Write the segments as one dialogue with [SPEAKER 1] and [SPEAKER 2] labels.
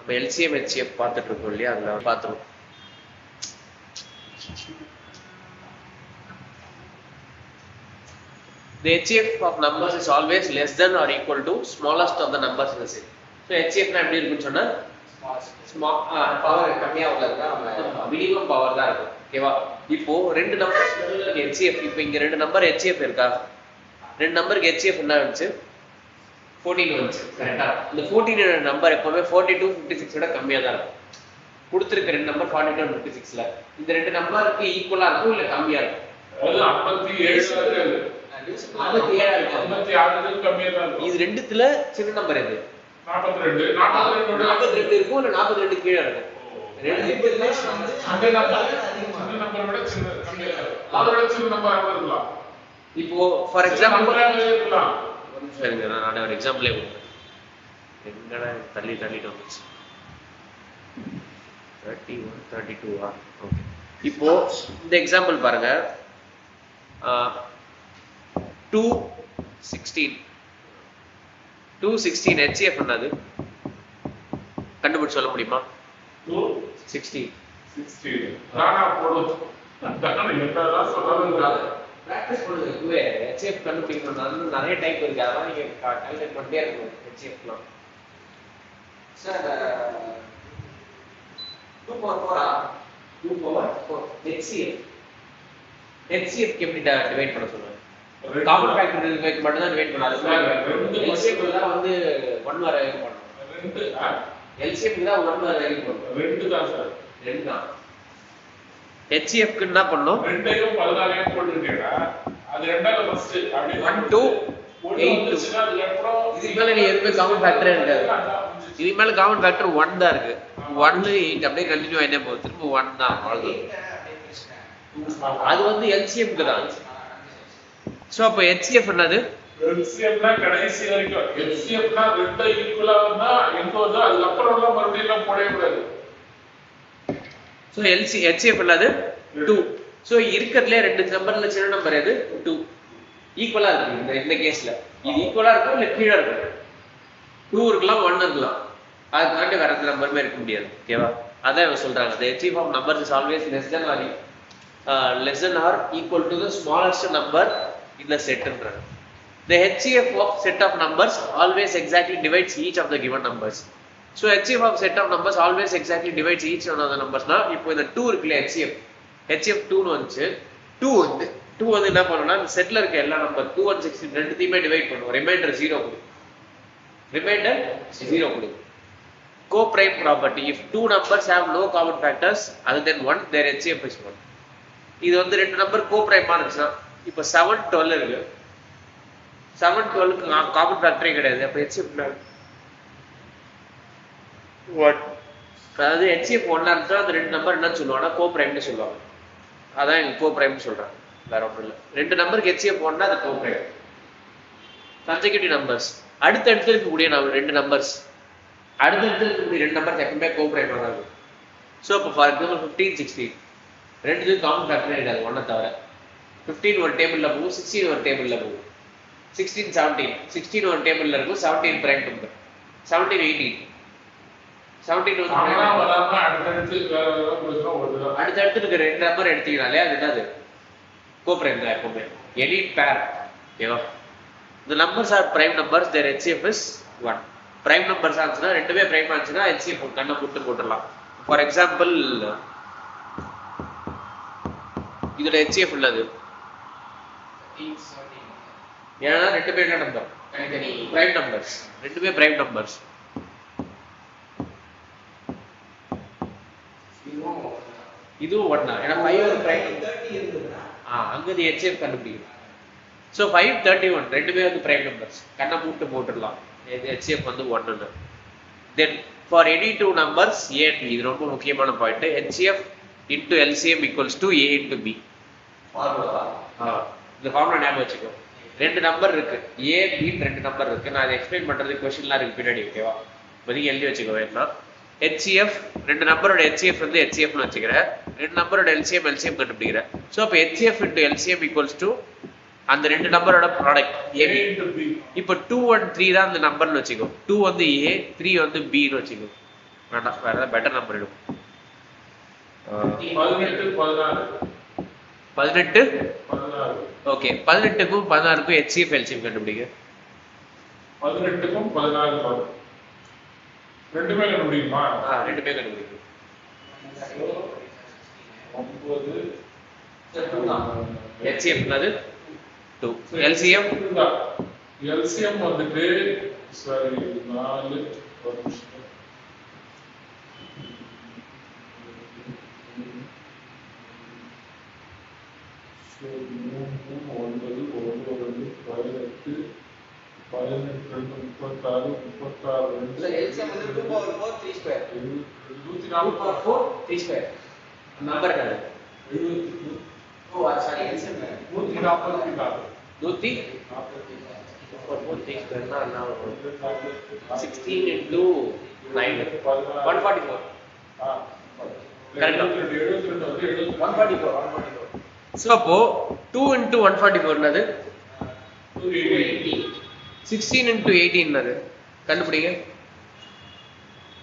[SPEAKER 1] நம்ம LCM HCF பார்த்துட்டு இருக்கோம் இல்லையா, அதில் பார்த்துருவோம். The HCF of numbers is always less than or equal to smallest of the numbers in the set. So HCF na எப்படி இருக்குன்னு சொன்னா small பவர் கம்மியா உள்ளதுன்னா மினிமம் பவர் தான் இருக்கும். ஓகேவா? இப்போ ரெண்டு நம்பர்ஸ் நடுவுல இருக்கு HCF. இப்போ இங்க ரெண்டு நம்பர் HCF இருக்கா? ரெண்டு நம்பருக்கு HCF என்ன வந்துச்சு? 14 வந்துச்சு. கரெக்ட்டா? இந்த 14 நம்பர் எப்பவுமே 42 56 விட கம்மியா தான் இருக்கும். கொடுத்திருக்க ரெண்டு நம்பர் 42 and 56ல இந்த ரெண்டு நம்பருக்கு ஈக்குவலா இருக்கும் இல்ல கம்மியா இருக்கும்?
[SPEAKER 2] அது 57
[SPEAKER 1] இது ரெண்டுத்துல சின்ன நம்பர் எது?
[SPEAKER 2] 42
[SPEAKER 1] இருக்கும் இல்ல 42 கீழே இருக்கும். ரெண்டுத்துல
[SPEAKER 2] அந்த நம்பர் விட சின்ன கம்மியா இருக்கும். அதோட சின்ன நம்பர் இருக்கலாம்.
[SPEAKER 1] இப்போ ஃபார் எக்ஸாம்பிள்
[SPEAKER 2] இருக்கலாம்.
[SPEAKER 1] சரிங்க, நான் ஒரு எக்ஸாம்பிளே கொடுக்கிறேன். எங்கடா தள்ளிட்டு வந்துச்சு. 31 32 ஓகே. இப்போ இந்த எக்ஸாம்பிள் பாருங்க. 216 HCF என்னது கண்டுபிடிச்சு சொல்ல முடியுமா?
[SPEAKER 2] 216 தானா போடு. தானா என்னடா சொல்றதுங்க?
[SPEAKER 1] பிராக்டீஸ் பண்ணுங்க. HCF கண்டுபிடிக்கணும்னா நிறைய டைப் இருக்கு. அதெல்லாம் நீங்க கால்குலேட் பண்ணிட்டே இருக்கணும். HCFலாம் சார் 2 power 4 HCF எப்படி டிவைட் பண்ண சொல்லுங்க? காமன் ஃபேக்டர் டிவைட் மட்டும் தான் டிவைட் பண்ணாது. LCM தான் வந்து 1 வரை பண்ணனும். 2 LCM தான் 1 வரை பண்ணனும்.
[SPEAKER 2] 2 தான் சார்.
[SPEAKER 1] 2 தான். HCF க்கு என்ன பண்ணனும்?
[SPEAKER 2] 2ஐயும் 14ஐயும் போட்டுட்டீங்கடா. அது ரெண்டால ஃபர்ஸ்ட் அப்படியே
[SPEAKER 1] 1 2 8
[SPEAKER 2] அதுக்கு அப்புறம்
[SPEAKER 1] இதுக்கு மேல நீ எதுமே காமன் ஃபேக்டரே இருக்காது. இதுக்கு மேல காமன் ஃபேக்டர் 1 தான் இருக்கு. 1 8 அப்படியே கண்டினியூ ஆயிட்டே போகுது. திரும்ப 1 தான் அவ்வளவுதான். அது வந்து LCM க்கு தான். சோ அப்ப HCF என்னது?
[SPEAKER 2] LCM னா கடைசி வரைக்கும் LCM னா ரெண்டு ஈக்குவலா வந்தா எங்க வருதோ அதுக்கு அப்புறம் எல்லாம் மறுபடியும் எல்லாம் போடவே கூடாது.
[SPEAKER 1] சோ HCF என்னது? 2. சோ இருக்கறதுல ரெண்டு நம்பர்ல சின்ன நம்பர் எது? 2. ஈக்குவலா இருக்கு இந்த கேஸ்ல. இது ஈக்குவலா இருக்கும் இல்ல கீழ இருக்கும். 2 இருக்கலாம் 1 இருக்கலாம். அது தாண்டி வேற எந்த நம்பருமே இருக்க முடியாது. ஓகேவா? அதான் இவங்க சொல்றாங்க. The HCF of numbers is always less than or equal to the smallest number in the set. The HCF of set of numbers always exactly divides each of the given numbers. So HCF of set of numbers always exactly divides each one of the numbers. Now இப்போ இந்த 2 இருக்குல HCF 2 னு வந்துச்சு. 2 வந்து என்ன பண்ணும்னா இந்த செட்ல இருக்க எல்லா நம்பர் 2 and 16 ரெண்டுத்தையுமே டிவைட் பண்ணும். ரிமைண்டர் 0 கொடுக்கும். Co-prime property. If two numbers have no common factors other than 1, their HCF is 1. இது வந்து ரெண்டு நம்பர் co-prime ஆனுச்சுனா இப்போ 7 12 இருக்கு. 7 12 க்கு காமன் ஃபேக்டரே கிடையாது. அப்ப HCF என்ன? 1. அதாவது HCF 1 ஆ அந்த ரெண்டு நம்பர் என்ன சொல்லுவாங்கன்னா co-prime னு சொல்லுவாங்க. அதான் இங்க co-prime னு சொல்றாங்க. வேற ஒண்ணும் இல்ல. ரெண்டு நம்பருக்கு HCF 1 அது co-prime. Consecutive numbers. அடுத்து இருக்கக்கூடிய ரெண்டு நம்பர்ஸ் அடுத்து இருக்கக்கூடிய ரெண்டு நம்பர் எப்பவுமே co-prime ஆ இருக்கும். சோ இப்போ ஃபார் எக்ஸாம்பிள் 15 16 ரெண்டுத்துக்கு காமன் ஃபேக்டர் இருக்காது 1 தவிர. 15 ஒரு டேபிள்ல போகும், 16 ஒரு டேபிள்ல போகும். 16 17 16 ஒரு டேபிள்ல இருக்கும், 17 பிரைம் நம்பர். 17 18 17 வந்து அடுத்து இருக்க ரெண்டு நம்பர் எடுத்தீங்கனாலே அது என்னது? co-prime தான் எப்பவுமே. Any pair. ஓகேவா? The numbers are prime numbers, their HCF is 1. Prime numbers ஆச்சுனா ரெண்டுமே prime ஆச்சுனா HCF கண்ணை போட்டுறலாம். For example இதோட HCF உள்ளது. ஏன்னா ரெண்டுமே என்ன நம்பர்? prime numbers. ரெண்டுமே prime numbers. இதுவும் 1 தான். ஏன்னா 5 ஒரு prime 30 இருக்குதுனா அங்க the HCF கண்டுபிடிக்கணும். So 5 31 ரெண்டுமே வந்து prime numbers. கண்ணை போட்டுறலாம். HCF வந்து 1 ன்னு. Then for any two numbers A and B, இது ரொம்ப முக்கியமான point. HCF into LCM equals to A into B. Formula. இந்த ஃபார்முலா ஞாபகம் வச்சுக்கோ. ரெண்டு நம்பர் இருக்கு. A B ரெண்டு நம்பர் இருக்கு. நான் அதை எக்ஸ்பிளைன் பண்றது क्वेश्चनலாம் இருக்கு பின்னாடி. ஓகேவா? இப்போதைக்கு எழுதி வச்சுக்கோ. வேணா HCF ரெண்டு நம்பரோட HCF வந்து HCF னு வச்சுக்கிறேன். ரெண்டு நம்பரோட LCM கண்டுபிடிக்கிறேன். சோ அப்ப HCF into LCM equals to அந்த ரெண்டு நம்பரோட ப்ராடக்ட் A into B. இப்போ 2 and 3 தான் அந்த நம்பர்னு வச்சுக்கோ. 2 வந்து A, 3 வந்து B னு வச்சுக்கோ. வேண்டாம், வேற ஏதாவது பெட்டர் நம்பர் எடுக்கும்.
[SPEAKER 2] 18 16
[SPEAKER 1] 18
[SPEAKER 2] 16
[SPEAKER 1] ஓகே. 18க்கும் 16க்கும் HCF எல்சிஎம் கண்டுபிடிங்க.
[SPEAKER 2] 18க்கும் 16 ரெண்டுமே கண்டுபிடிக்குமா?
[SPEAKER 1] ரெண்டுமே கண்டுபிடிக்கும்.
[SPEAKER 2] 9
[SPEAKER 1] HCF என்னது 2. LCM
[SPEAKER 2] LCM வந்துட்டு சரி 4 ஒரு நிமிஷம். சரி 3 9 1 2 18 18 36 36
[SPEAKER 3] So LCM வந்து 2 power 4 3 square.
[SPEAKER 2] 2
[SPEAKER 3] power 4 3 square.
[SPEAKER 1] Number என்னது?
[SPEAKER 2] 72
[SPEAKER 3] Oh, sorry, LCM.
[SPEAKER 2] 144
[SPEAKER 1] 16 into 9 144. Correct.
[SPEAKER 3] 144.
[SPEAKER 1] So அப்போ 2 into 144 என்னது?
[SPEAKER 2] 280
[SPEAKER 1] 16 into 18 என்னது? கண்டுபிடிங்க.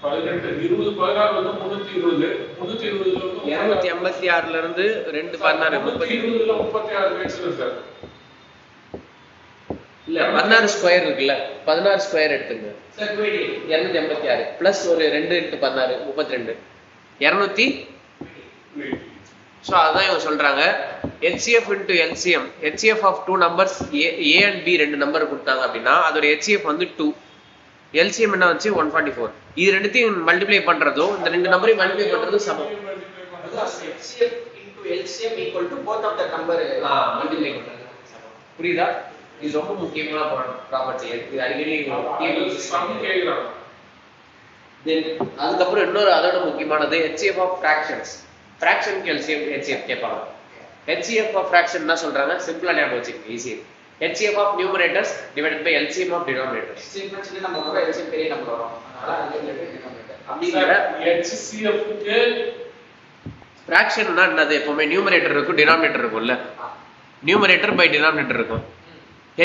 [SPEAKER 2] 18 20 16 வந்து 320
[SPEAKER 1] 286ல இருந்து 2 16
[SPEAKER 2] 320 36 மேக்ஸிமம் சார்.
[SPEAKER 1] இல்ல 16 ஸ்கொயர் இருக்குல்ல, 16 ஸ்கொயர் எடுத்துங்க.
[SPEAKER 3] Sir 280.
[SPEAKER 1] 286 பிளஸ் ஒரு 2 into 16 32 200. ஸோ அதான் இவங்க சொல்றாங்க HCF into LCM. HCF of two numbers A and B ரெண்டு நம்பர் கொடுத்தாங்க அப்படின்னா அதோட HCF வந்து 2. LCM என்ன வந்து 144. இது ரெண்டுத்தையும் மல்டிப்ளை பண்றதும் இந்த ரெண்டு நம்பரையும் மல்டிப்ளை பண்றதும் சமம்.
[SPEAKER 3] HCF into LCM equal to both of the number.
[SPEAKER 1] Multiply பண்றது சமம். புரியுதா? இது ரொம்ப முக்கியமான ப்ராப்பர்ட்டி. இது அடிக்கடி
[SPEAKER 2] சம் கேக்குறாங்க.
[SPEAKER 1] தென் அதுக்கப்புறம் இன்னொரு அதோட முக்கியமானது HCF of fractions. ஃப்ராக்ஷனுக்கு LCM HCF கேட்பாங்க. HCF of fraction என்ன சொல்றாங்க? சிம்பிளா ஞாபகம் வச்சுக்கோங்க, easy. HCF of numerators divided by LCM of denominators.
[SPEAKER 3] HCF சின்ன நம்பர் வரும், LCM பெரிய நம்பர் வரும். அதனால அது denominator.
[SPEAKER 1] அப்படிங்கிற
[SPEAKER 2] HCF க்கு
[SPEAKER 1] ஃப்ராக்ஷன்னா என்னது? எப்பவுமே நியூமரேட்டர் இருக்கும், டினாமினேட்டர் இருக்கும்ல. நியூமரேட்டர் பை டினாமினேட்டர் இருக்கும்.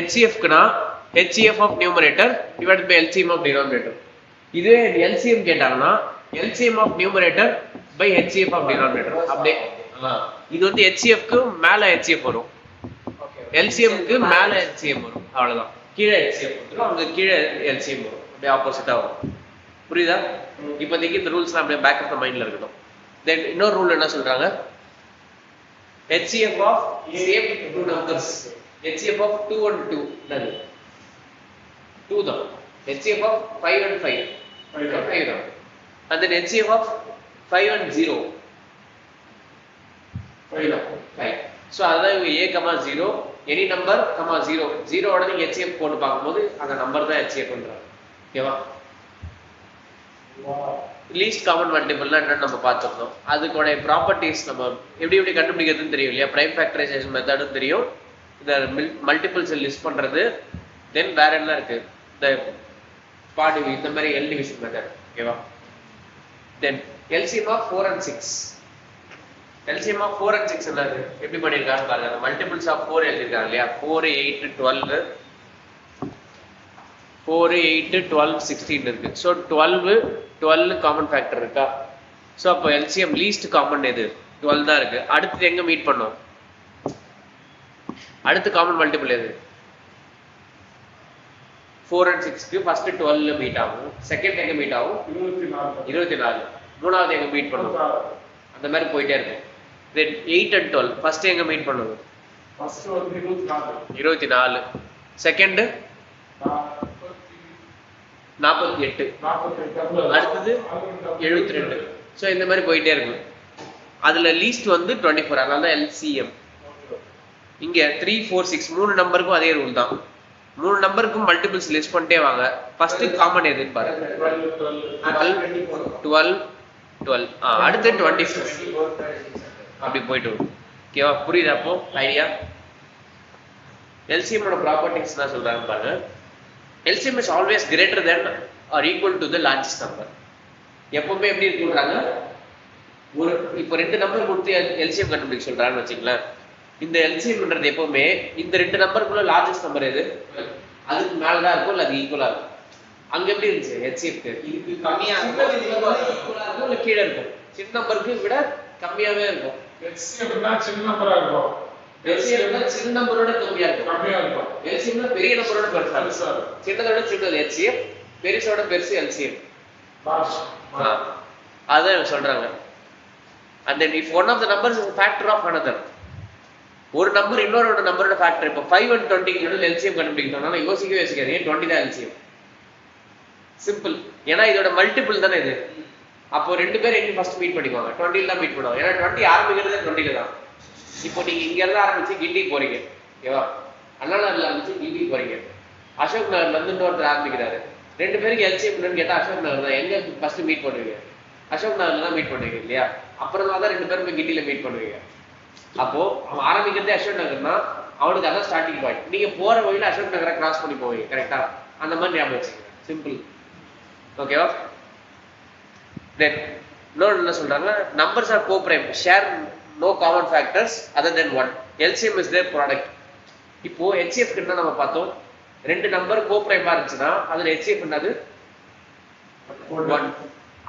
[SPEAKER 1] HCF-க்குனா HCF of numerator divided by LCM of denominator. இதுவே LCM கேட்டாங்கன்னா LCM of numerator by HCF of denominator. அப்படியே இது வந்து HCF-க்கு மேல HCF வரும், LCM-க்கு மேல LCM வரும். அவ்வளவுதான். கீழே HCF வந்துரும், அங்க கீழே LCM வரும். அப்படியே ஆப்போசிட்டா வரும். புரியுதா? இப்போதைக்கு இந்த ரூல்ஸ்லாம் அப்படியே பேக் ஆஃப் த மைண்ட்ல இருக்கட்டும். தென் இன்னொரு ரூல் என்ன சொல்றாங்க? HCF of same two numbers. HCF of 2 and 2 என்னது? 2 தான். HCF of 5 and 5 5 தான். And then HCF of 5 and 0 5 தான். 5. So அதாவது a, 0 any number, 0 0 ஓட நீங்க HCF போட்டு பார்க்கும்போது அந்த நம்பர் தான் HCF பண்றாங்க. ஓகேவா? லீஸ்ட் காமன் மல்டிபிள்னா என்னன்னு நம்ம பார்த்துருந்தோம். அதுக்கோட ப்ராப்பர்ட்டிஸ் நம்ம எப்படி கண்டுபிடிக்கிறதுன்னு தெரியும் இல்லையா? பிரைம் ஃபேக்டரைசேஷன் மெத்தடும் தெரியும், இந்த மல்டிபிள்ஸ் லிஸ்ட் பண்றது. தென் வேற என்ன இருக்கு? இந்த பார்ட் டிவிஷன், இந்த மாதிரி எல் டிவிஷன் மெத்தட். ஓகேவா? தென் LCM of 4 and 6. LCM of 4 and 6 என்னது? எப்படி பண்ணிருக்காங்க பாருங்க. மல்டிபிள்ஸ் ஆஃப் 4 எழுதிருக்காங்க இல்லையா? 4 8 12 4 8 12 16 இருக்கு. ஸோ 12 காமன் ஃபேக்டர் இருக்கா? ஸோ அப்போ LCM லீஸ்ட் காமன் எது? 12 தான் இருக்கு. அடுத்து எங்க மீட் பண்ணோம்? அடுத்து காமன் மல்டிபிள் எது? 4 and 6க்கு ஃபர்ஸ்ட் 12 மீட் ஆகும், செகண்ட் எங்க மீட் ஆகும்? 24. மூணாவது எங்க மீட் பண்ணும்? அந்த மாதிரி போயிட்டே இருக்கும். தென் 8 and 12 ஃபர்ஸ்ட் எங்க மீட் பண்ணுவோம்?
[SPEAKER 2] ஃபர்ஸ்ட் வந்து
[SPEAKER 1] 24, செகண்ட் 48, அடுத்தது 72. ஸோ இந்த மாதிரி போயிட்டே இருக்கும். அதுல லீஸ்ட் வந்து 24, அதனால தான் LCM. இங்க 3 4 6 மூணு நம்பருக்கும் அதே ரூல் தான். மூணு நம்பருக்கும் மல்டிபிள்ஸ் லிஸ்ட் பண்ணிட்டே வாங்க. ஃபர்ஸ்ட் காமன் எதுன்னு பாருங்க. 12 12 அடுத்து 24 அப்படி போயிட்டு வரும். ஓகேவா? புரியுதா? அப்போ ஐடியா. LCM ஓட ப்ராப்பர்ட்டிஸ் என்ன சொல்றாங்க பாருங்க. LCM is always greater than or equal to the largest number. எப்பவுமே எப்படி இருக்குன்றாங்க? ஒரு இப்போ ரெண்டு நம்பர் கொடுத்து LCM கண்டுபிடிக்க சொல்றாங்கன்னு வச்சுங்களேன். இந்த LCMன்றது எப்பவுமே இந்த ரெண்டு நம்பருக்குள்ள லார்ஜஸ்ட் நம்பர் எது? அதுக்கு மேலதான் இருக்கும், இல்ல அது ஈக்குவலா இருக்கும். அங்க எப்படி இருந்துச்சு ஹெச்சிஎஃப்க்கு?
[SPEAKER 3] இதுக்கு கம்மியா
[SPEAKER 1] சின்னது ஈக்குவலா இருக்கும் இல்ல கீழே இருக்கும்? சின்ன நம்பருக்கு விட கம்மியாவே இருக்கும்.
[SPEAKER 2] HCFனா சின்ன நம்பரா இருக்கும்.
[SPEAKER 1] HCFனா சின்ன நம்பரோட கம்மியா இருக்கும்.
[SPEAKER 2] கம்மியா இருக்கும்.
[SPEAKER 1] LCMனா பெரிய நம்பரோட பெருசா
[SPEAKER 2] பெருசா
[SPEAKER 1] இருக்கும். சின்னதோட சின்னது HCF, பெருசோட பெருசு LCM. அதான் சொல்றாங்க. And then if one of the numbers is a factor of another, ஒரு நம்பர் இன்னொரு நம்பரோட ஃபேக்டர். இப்போ 5 and 20 க்கு எல்சிஎம் கண்டுபிடிக்கணும்னா யோசிக்கவே யோசிக்காது. ஏன் 20 தான் எல்சிஎம்? சிம்பிள். ஏன்னா இதோட மல்டிபிள் தானே இது. அப்போ ரெண்டு பேரும் எங்க ஃபர்ஸ்ட் மீட் பண்ணிக்குவாங்க? 20 ல தான் மீட் பண்ணுவாங்க. ஏன்னா 20 ஆரம்பிக்கிறதே 20 ல தான். இப்போ நீங்க இங்க இருந்து ஆரம்பிச்சு கிண்டி போறீங்க, ஓகேவா? அண்ணா நகர்ல ஆரம்பிச்சு கிண்டி போறீங்க, அசோக் நகர்ல இருந்து இன்னொருத்தர் ஆரம்பிக்கிறாரு. ரெண்டு பேருக்கு எல்சிஎம் கேட்டா அசோக் நகர் தான். எங்க ஃபர்ஸ்ட் மீட் பண்ணுவீங்க? அசோக் நகர்ல தான் மீட் பண்ணுவீங்க இல்லையா? அப்புறமா தான் ரெண்டு பேரும் கிண்டியில மீட் பண்ணுவீங்க. அப்போ அவன் ஆரம்பிக்கிறதே அசோக் நகர்னா அவனுக்கு அதான் ஸ்டார்டிங் பாயிண்ட். நீங்க போற வழியில அசோக் நகரை கிராஸ் பண்ணி போவீங்க, கரெக்டா? அந்த மாதிரி ஞாபகம் வச்சுக்கோங்க. சிம்பிள். ஓகேவா? தென் இன்னொரு என்ன சொல்றாங்க, numbers are coprime, share no common factors other than 1. LCM is their product. இப்போ HCF கிட்ட நம்ம பார்த்தோம், ரெண்டு நம்பர் கோப்ரைமா இருந்துச்சுன்னா அதுல HCF என்னது? 1.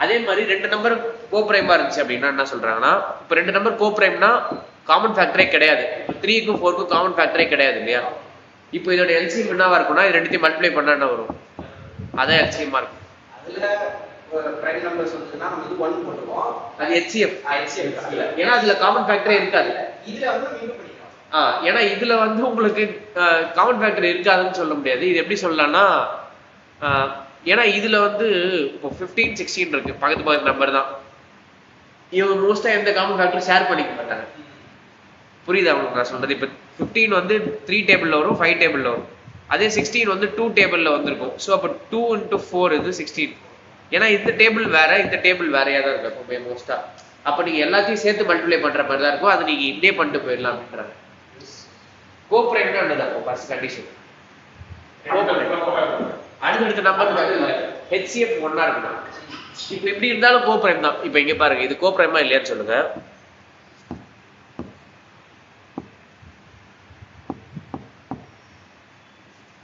[SPEAKER 1] அதே மாதிரி ரெண்டு நம்பர் கோப்ரைமா இருந்துச்சு அப்படின்னா என்ன சொல்றாங்கன்னா, இப்போ ரெண்டு நம்பர் கோப்ரைம்னா காமன் ஃபேக்டரே கிடையாது. 3க்கும் 4க்கும் காமன் ஃபேக்டரே கிடையாது இல்லையா? இப்போ இதோட எல்சிஎம் என்னவா இருக்கும்னா இது ரெண்டுத்தையும் மல்டிப்ளை பண்ணா என்ன வரும்? அதான் எல்சிஎம்மா இருக்கும்.
[SPEAKER 3] அதுல பிரைம் நம்பர்ஸ் வந்துனா நம்ம இது 1 போடுவோம்.
[SPEAKER 1] அது HCF.
[SPEAKER 3] HCF இல்ல.
[SPEAKER 1] ஏன்னா அதுல காமன் ஃபேக்டரே இருக்காது.
[SPEAKER 3] இதுல வந்து மீண்டும் பண்ணிக்கலாம்.
[SPEAKER 1] ஏன்னா இதுல வந்து உங்களுக்கு காமன் ஃபேக்டர் இருக்காதுன்னு சொல்ல முடியாது. இது எப்படி சொல்லலாம்னா, ஏன்னா இதுல வந்து இப்போ 15, 16 இருக்கு, பக்கத்து நம்பர் தான். இவங்க மோஸ்டா எந்த காமன் ஃபேக்டர் ஷேர் பண்ணிக்க மாட்டாங்க. புரியுதா உங்களுக்கு நான் சொல்றது? இப்போ 15 வந்து 3 டேபிள்ல வரும், 5 டேபிள்ல வரும். அதே 16 வந்து 2 டேபிள்ல வந்திருக்கும். ஸோ அப்போ 2 into 4 இது 16. ஏன்னா இந்த டேபிள் வேற, இந்த டேபிள் வேறையா தான் இருக்கும் எப்பவுமே மோஸ்டா. அப்போ நீங்க எல்லாத்தையும் சேர்த்து மல்டிப்ளை பண்ற மாதிரி தான் இருக்கும். அது நீங்க இப்படியே பண்ணிட்டு போயிடலாம் அப்படின்றாங்க. கோப்ரைம்னா என்னதான் ஃபர்ஸ்ட் கண்டிஷன்? அடுத்தடுத்த நம்பர் HCF 1 இருக்கணும். இப்போ இப்படி இருந்தாலும் கோப்ரைம் தான். இப்போ இங்க பாருங்க, இது கோப்ரைமா இல்லையான்னு சொல்லுங்க.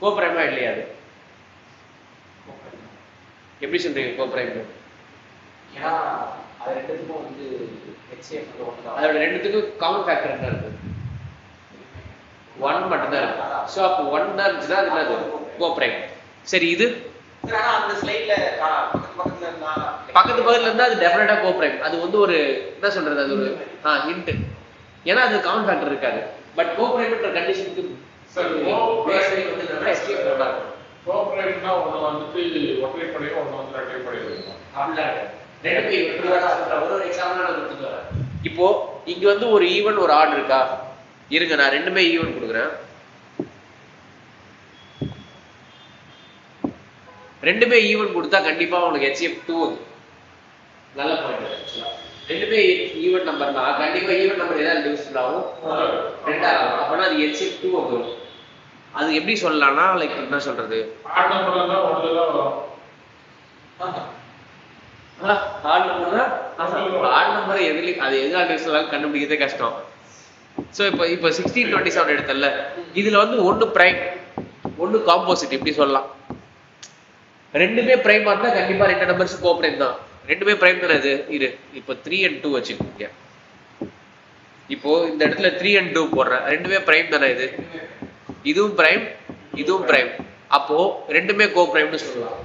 [SPEAKER 1] கோப்ரைமா இல்லையா? அது எப்படி சொல்றீங்க கோப்ரைம்?
[SPEAKER 3] ஏன்னா அது ரெண்டுத்துக்கும் வந்து HCF வந்து 1 தான்.
[SPEAKER 1] அதோட ரெண்டுத்துக்கும் காமன் ஃபேக்டர் என்ன இருக்கு? 1 மட்டும் தான் இருக்கு. ஸோ அப்போ 1 தான் இருந்துச்சுன்னா அது என்னது? கோப்ரைம். சரி, இது
[SPEAKER 3] ஆனா அந்த ஸ்லைட்ல
[SPEAKER 1] பக்கத்துல இருந்தா அது டெஃபினட்டா கோப்ரைம். அது வந்து ஒரு என்ன சொல்றது, அது ஒரு ஹிண்ட். ஏன்னா அது காமன் ஃபேக்டர் இருக்காது. பட் கோப்ரைம்ன்ற கண்டிஷனுக்கு
[SPEAKER 2] சரி, கோப்ரைம்னா ஒண்ணு வந்துட்டு ஒற்றைப்படை, ஒண்ணு வந்து இரட்டைப்படை இருக்கும்.
[SPEAKER 1] இப்போ இங்க வந்து ஒரு ஈவன் ஒரு ஆட் இருக்கா? இருங்க, நான் ரெண்டுமே ஈவன் கொடுக்குறேன். ரெண்டுமே ஈவன் கொடுத்தா கண்டிப்பா உங்களுக்கு HCF 2 வந்து நல்ல பாயிண்ட். ரெண்டுமே ஈவன் நம்பர்னா கண்டிப்பா ஈவன் நம்பர் ஏதாவது டிவிசிபிள் ஆகும், 2 ஆகும். அப்பனா அது HCF 2 வரும். அது எப்படி சொல்லலாம்னா, லைக் என்ன சொல்றது,
[SPEAKER 2] ஆட் நம்பர்ல தான் ஒண்ணுல தான் வரும்.
[SPEAKER 1] ஆட் நம்பர் எதுலயும் அது எதுல டிவிசிபிள் கண்டுபிடிக்கிறதே கஷ்டம். ஸோ இப்போ 1627 எடுத்தல, இதுல வந்து ஒன்னு பிரைம் ஒன்னு காம்போசிட் இப்படி சொல்லலாம். ரெண்டுமே பிரைமா இருந்தா கண்டிப்பா ரெண்டு நம்பர்ஸ் கோப்ரைம் தான். ரெண்டுமே பிரைம் தானே இது. இரு, இப்போ 3 and 2 வச்சுக்கோங்க. இப்போ இந்த இடத்துல 3 and 2 போடுறேன், ரெண்டுமே பிரைம் தானே இது. இதுவும் பிரைம், இதுவும் பிரைம். அப்போ ரெண்டுமே கோப்ரைம்னு சொல்லலாம்.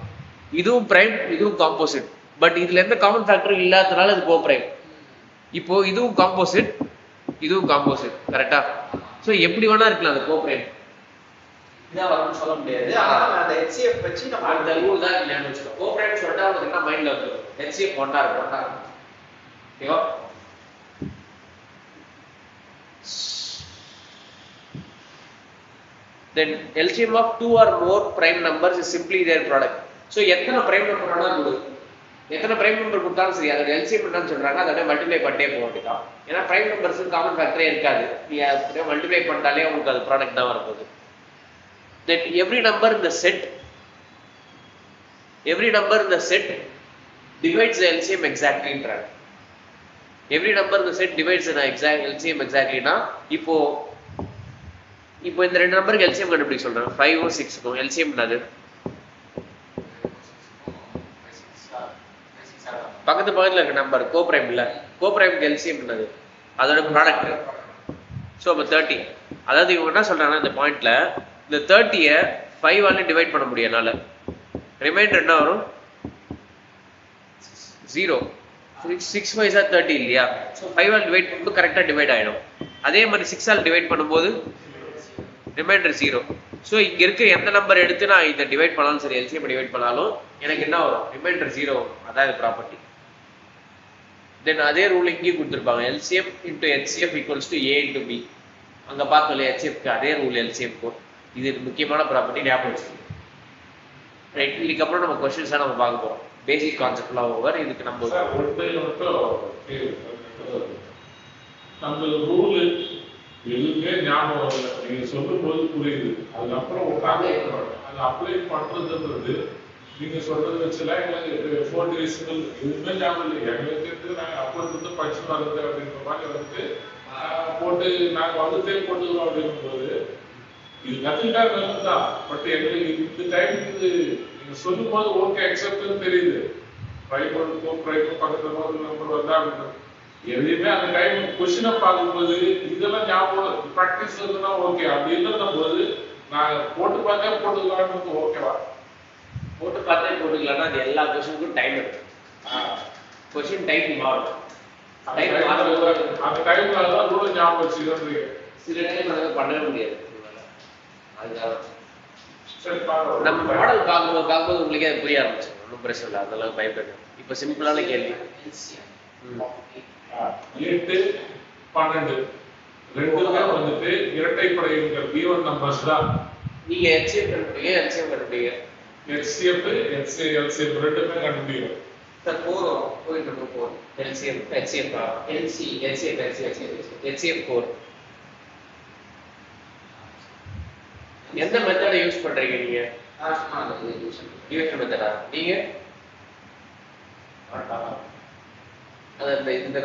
[SPEAKER 1] இதுவும் பிரைம், இதுவும் காம்போசிட். பட் இதுல எந்த காமன் ஃபேக்டரும் இல்லாததுனால இது கோப்ரைம். இப்போ இதுவும் காம்போசிட், இதுவும் காம்போசிட், கரெக்டா? ஸோ எப்படி வேணா இருக்கலாம் அது கோப்ரைம்.
[SPEAKER 3] இதான் வரும்னு சொல்ல முடியாது. ஆனா அந்த HCF வச்சு நம்ம
[SPEAKER 1] அந்த ரூல் தான் ஞாபகம் வச்சுக்கோ. கோப்ரைம் சொல்லிட்டா உங்களுக்கு என்ன மைண்ட்ல வந்துடும்? HCF 1 இருக்கும். ஓகேவா? Then LCM of 2 or more prime numbers is simply their product. So எத்தனை பிரைம் நம்பர் வேணா கொடு, எத்தனை பிரைம் நம்பர் கொடுத்தாலும் சரி, அதோட LCM என்னன்னு சொல்றாங்க, அதை மல்டிப்ளை பண்ணிட்டே போக வேண்டியதான். ஏன்னா பிரைம் நம்பர்ஸுக்கு காமன் ஃபேக்டரே இருக்காது. நீ அப்படியே மல்டிப்ளை பண்ணிட்டாலே உங்களுக்கு அது ப்ராடக்ட் தான் வரப்போகுது. That every number in the set divides the LCM exactly. Every number in the set divides the LCM exactly. இப்போ இந்த ரெண்டு நம்பருக்கு LCM கண்டுபிடிக்க சொல்றேன். 5 6 LCM என்னது? பக்கத்துல இருக்க நம்பர் கோப்ரைம் இல்ல, கோப்ரைம்க்கு எல்சிஎம் என்னது, அதோட ப்ராடக்ட். ஸோ அப்போ 30. அதாவது இவங்க என்ன சொல்றாங்கன்னா இந்த பாயிண்ட்ல இந்த 30ய 5ஆல டிவைட் பண்ண முடியும் என்னால. ரிமைண்டர் என்ன வரும் 0. 6 5 ஆர் 30 இல்லையா? ஸோ 5ஆல் டிவைட் பண்ணும்போது கரெக்டாக டிவைட் ஆகிடும். அதே மாதிரி 6ஆல் டிவைட் பண்ணும்போது ரிமைண்டர் 0. ஸோ இங்க இருக்க எந்த நம்பர் எடுத்து நான் இதை டிவைட் பண்ணாலும் சரி, எல்சிஎம் டிவைட் பண்ணாலும் எனக்கு என்ன வரும், ரிமைண்டர் 0 வரும். அதான் ப்ராப்பர்ட்டி. தென் அதே ரூல் இங்கேயும் கொடுத்துருப்பாங்க, LCM into HCF equals to A into B. அங்கே பார்த்தோம் இல்லையா ஹெச்சிஎஃப்க்கு அதே ரூல் எல்சிஎஃப்க்கும். இது முக்கியமான ப்ராப்பர்ட்டி, ஞாபகம் வச்சுக்கோங்க. ரைட், இதுக்கப்புறம் நம்ம கொஸ்டின்ஸாக நம்ம பார்க்க போகிறோம். பேசிக் கான்செப்ட்லாம் ஓவர். இதுக்கு நம்ம
[SPEAKER 2] நம்ம ரூல் எதுவுமே ஞாபகம் வரல, நீங்க சொல்லும் போது புரியுது. அதுக்கப்புறம் உட்காந்து அதை அப்ளை பண்றதுன்றது நீங்க சொல்றது வச்சுலாம் எங்களுக்கு 4 டேஸ்கள் எதுவுமே ஞாபகம் இல்லை. எங்களுக்கு நாங்கள் அப்போ இருந்து படிச்சு வருது அப்படின்ற மாதிரி வந்து போட்டு நாங்கள் வந்துட்டே போட்டுக்கிறோம் அப்படின்னும் போது இது கத்துக்கிட்டா நல்லதுதான். பட் எங்களுக்கு இந்த டைமுக்கு நீங்க சொல்லும் போது ஓகே அக்செப்ட்னு தெரியுது. ப்ரைமருக்கும் பக்கத்துல ஒரு நம்பர் வந்தா அப்படின்னு எதையுமே அந்த டைம் கொஸ்டினை பார்க்கும்போது இதெல்லாம் ஞாபகம் ப்ராக்டிஸ் இருந்ததுன்னா ஓகே. அப்படி இல்லைன்ன போது நான் போட்டு பார்த்தே போட்டுக்கலான்னு ஓகேவா?
[SPEAKER 1] போட்டு பார்த்தே போட்டுக்கலாம்னா அது எல்லா கொஸ்டினுக்கும் டைம் இருக்கு. கொஸ்டின் டைம் மாறும்.
[SPEAKER 2] அந்த டைம்ல தான் ரூல் ஞாபகம் வச்சுக்கிறீங்க.
[SPEAKER 1] சில டைம் அதை பண்ணவே முடியாது. அதுதான்
[SPEAKER 2] சரி பாருங்க.
[SPEAKER 1] நம்ம மாடல் பார்க்கும்போது உங்களுக்கே அது புரிய ஆரம்பிச்சு. ஒன்றும் பிரச்சனை இல்லை, அதெல்லாம் பயப்படணும். இப்போ சிம்பிளான கேள்வி.
[SPEAKER 2] 8 12 ரெண்டுமே வந்துட்டு இரட்டைப்படை B1 நம்பர்ஸ் தான்.
[SPEAKER 1] நீங்க HCF கண்டுபிடிங்க, LCM கண்டுபிடிங்க.
[SPEAKER 2] HCF LCM ரெண்டுமே கண்டுபிடிங்க.
[SPEAKER 1] சார் 4 போயிட்டு 4 LCM HCF 4. எந்த மெத்தட யூஸ் பண்றீங்க நீங்க? டிவிஷன் மெத்தடா நீங்க? அது இந்த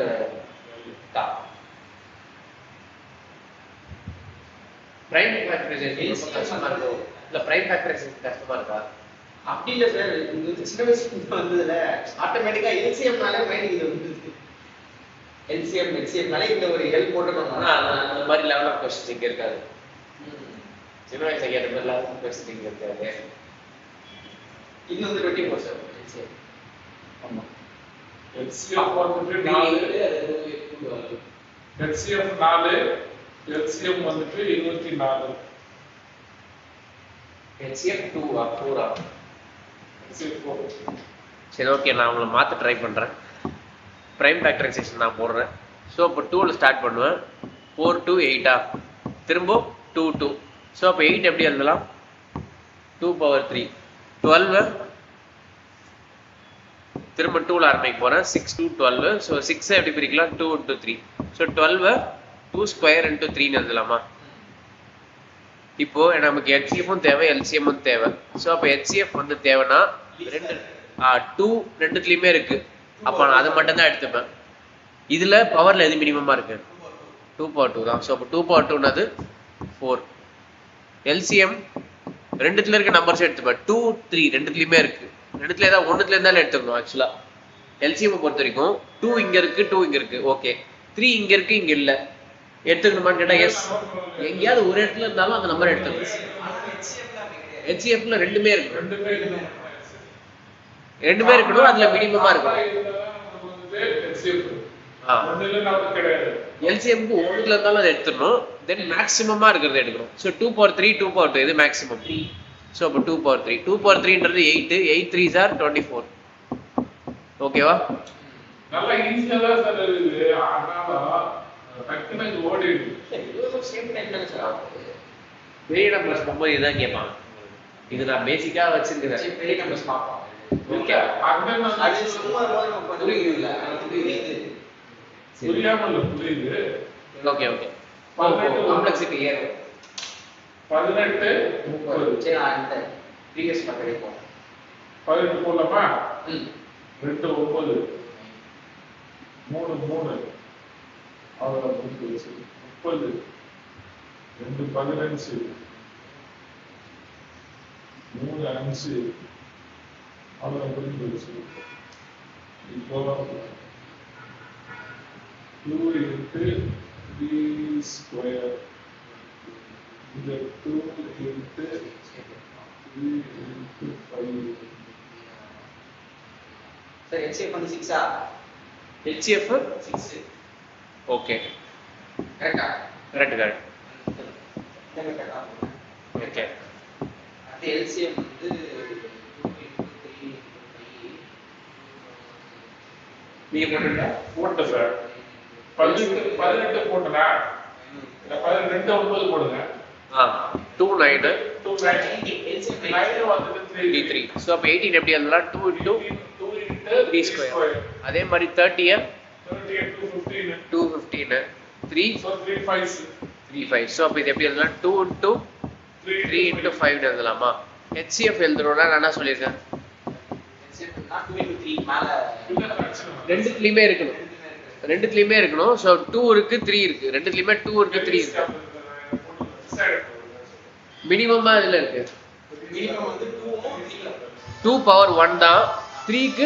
[SPEAKER 1] பிரைம் ஃபேக்டரைசேஷன் கஷ்டமா இருக்கும். இல்ல பிரைம் ஃபேக்டரைசேஷன் கஷ்டமா இருக்கா?
[SPEAKER 3] அப்படி இல்ல சார், இது சின்ன வயசுல வந்ததுல ஆட்டோமேட்டிக்கா எல்சிஎம்னாலே மைண்ட் இது வந்துருது. எல்சிஎம் HCFனாலே இந்த ஒரு ஹெல்ப் போட்டுக்கணும்.
[SPEAKER 1] அந்த மாதிரி லெவல் ஆஃப் கொஸ்டின் இங்க இருக்காது. சின்ன வயசுல கேட்ட மாதிரி லெவல் ஆஃப் கொஸ்டின் இங்க இருக்காது.
[SPEAKER 3] இது வந்து 24 சார் HCF.
[SPEAKER 2] ஆமா. HCF வந்துட்டு 4 HCF 4 LCM வந்துட்டு 24.
[SPEAKER 1] HCF 2 4
[SPEAKER 2] HCF 4.
[SPEAKER 1] சரி ஓகே, நான் உங்களை மாற்ற ட்ரை பண்ணுறேன். ப்ரைம் ஃபேக்டரைசேஷன் நான் போடுறேன். ஸோ இப்போ 2ல் ஸ்டார்ட் பண்ணுவேன். 4 to 8 திரும்ப 2 2. ஸோ அப்போ 8 எப்படி எழுதலாம்? 2^3. 12 திரும்ப 2ல் ஆரம்பிக்க போகிறேன். 6 to 12. ஸோ 6 எப்படி பிரிக்கலாம்? 2 into 3. ஸோ 12 2 square into 3 எழுதலாமா? இப்போ நமக்கு HCFும் தேவை, LCMும் தேவை. ஸோ அப்போ HCF வந்து தேவைன்னா 2 ரெண்டுத்துலையுமே இருக்கு. அப்போ நான் அதை மட்டும் தான் எடுத்துப்பேன். இதுல பவர்ல எது மினிமமா இருக்கு? 2^2 தான். ஸோ அப்போ 2^2னது 4. LCM ரெண்டுத்துல இருக்க நம்பர்ஸ் எடுத்துப்பேன். 2 3 ரெண்டுத்துலையுமே இருக்கு. ரெண்டுத்துல ஏதாவது ஒன்றுத்துல இருந்தாலும் எடுத்துக்கணும். ஆக்சுவலா LCM பொறுத்த வரைக்கும் 2 இங்க இருக்கு, 2 இங்க இருக்கு, ஓகே. 3 இங்க இருக்கு, இங்க இல்ல, எடுத்துக்கணுமான்னு கேட்டா எஸ். எங்கேயாவது ஒரு இடத்துல இருந்தாலும் அந்த நம்பர் எடுத்துக்கணும். HCFல ரெண்டுமே இருக்கு, ரெண்டுமே இருக்கணும். அதுல மினிமமா இருக்கும். LCMக்கு ஒன்றுல இருந்தாலும் அதை எடுத்துடணும். தென் மேக்ஸிமமா இருக்கிறத எடுக்கணும். ஸோ 2^3 2^2 இது மேக்ஸிமம். ஸோ அப்போ 2^3 2^3ன்றது 8 8 3s are 24. ஓகேவா?
[SPEAKER 2] நல்லா ஈஸியா தான் சார் இருக்குது. ஆனா டக்குனு இது ஓடிடுது.
[SPEAKER 1] பெரிய நம்பர்ஸ் போகும்போது இதுதான் கேட்பாங்க. இது நான் பேசிக்கா வச்சிருக்கிறேன்.
[SPEAKER 3] பெரிய நம்பர்ஸ் பார்ப்போம்.
[SPEAKER 1] ஓகே,
[SPEAKER 3] அது சும்மா புரியுதுல்ல, புரியுது.
[SPEAKER 2] புரியாமல் புரியுது.
[SPEAKER 1] Okay okay. காம்ப்ளெக்சிட்டி ஏறும்.
[SPEAKER 2] 18 30.
[SPEAKER 3] சரி, அந்த ப்ரீவியஸ் மெத்தட் போறோம்.
[SPEAKER 2] 18 போலாமா?
[SPEAKER 3] 2
[SPEAKER 2] 9 3 3 அவ்வளோ 30 2 15 3 5 அவ்வளோ 30 இப்போ 2 into 3 square. இந்த 2 into 3 into 5.
[SPEAKER 3] சார் HCF வந்து 6 ஆ?
[SPEAKER 1] HCF
[SPEAKER 3] 6.
[SPEAKER 1] ஓகே
[SPEAKER 3] கரெக்டா?
[SPEAKER 1] கரெக்ட்
[SPEAKER 3] இந்த மெத்தட் தான்.
[SPEAKER 1] ஓகே
[SPEAKER 3] அது LCM வந்து 2 into 3 into 5.
[SPEAKER 1] நீங்க போட்டுட்டா
[SPEAKER 2] போட்டேன் சார். 18 போட்டனா? இந்த 12 9 போடுங்க.
[SPEAKER 1] 2 9
[SPEAKER 2] 2 9
[SPEAKER 3] LCM
[SPEAKER 2] 9 வந்து
[SPEAKER 1] 3 3 சோ அப்ப 18 எப்படி எழுதலாம் 2 into
[SPEAKER 2] 2 into
[SPEAKER 1] 3 square அதே மாதிரி 30
[SPEAKER 2] 30 into 15.
[SPEAKER 1] 215 3
[SPEAKER 2] So 3 5s.
[SPEAKER 1] 3 5 சோ அப்ப இது எப்படி எழுதலாம் 2 into 3 into 5 எழுதலாமா HCF எழுதணும்னா நான் என்ன சொல்லிருக்கேன்
[SPEAKER 3] LCM னா 2 into 3 மேல
[SPEAKER 2] இல்ல பிரச்சனை.
[SPEAKER 1] ரெண்டுத்துலயுமே இருக்கணும் ரெண்டுத்துலயுமே இருக்கணும் சோ 2 இருக்கு 3 இருக்கு ரெண்டுத்துலயுமே 2 இருக்கு 3 இருக்கு மினிமமா இதுல இருக்கு
[SPEAKER 3] மினிமம் வந்து 2 உம் 3 உம்
[SPEAKER 1] 2 பவர் 1 தான் 3 க்கு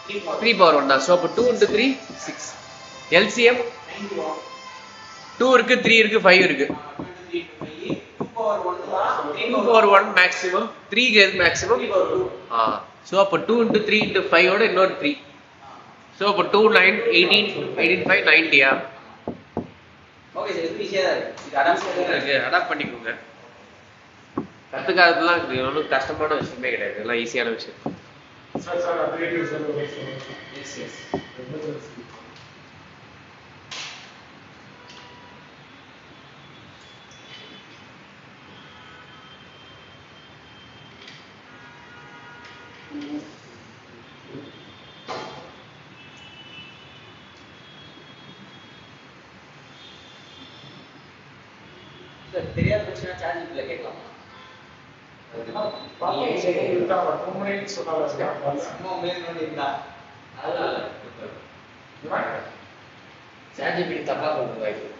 [SPEAKER 1] 3 பவர் 1 தான் சோ அப்ப 2 into 3 6 LCM
[SPEAKER 3] 91
[SPEAKER 1] 2 இருக்கு 3 இருக்கு 5 இருக்கு
[SPEAKER 3] 2 into 3 into 5 2 power 1 தான்
[SPEAKER 1] 2 பவர் 1 மேக்ஸிமம் 3 க்கு எது மேக்ஸிமம்
[SPEAKER 3] 3 power 2
[SPEAKER 1] சோ அப்ப 2 into 3 into 5 ஓட இன்னொரு 3 சோ அப்ப 2 9 18 18 5 90 ஆ
[SPEAKER 3] ஓகே சார் இது ஈஸியா தான் இருக்கு இது அடாப்ட்
[SPEAKER 1] இருக்கு அடாப்ட் பண்ணிக்கோங்க கத்துக்காததெல்லாம் இது ஒன்றும் கஷ்டமான விஷயமே கிடையாது எல்லாம் ஈஸியான விஷயம்
[SPEAKER 2] சார் சார் அதே சார்
[SPEAKER 3] எஸ் எஸ் சார் தெரியாத பிரச்சனை சார்ஜ் இல்ல கேட்கலாமா சும்மா மேல் நோண்டி இருந்தா அதனால சார்ஜ் இப்படி தப்பா கொண்டு வாய்ப்பு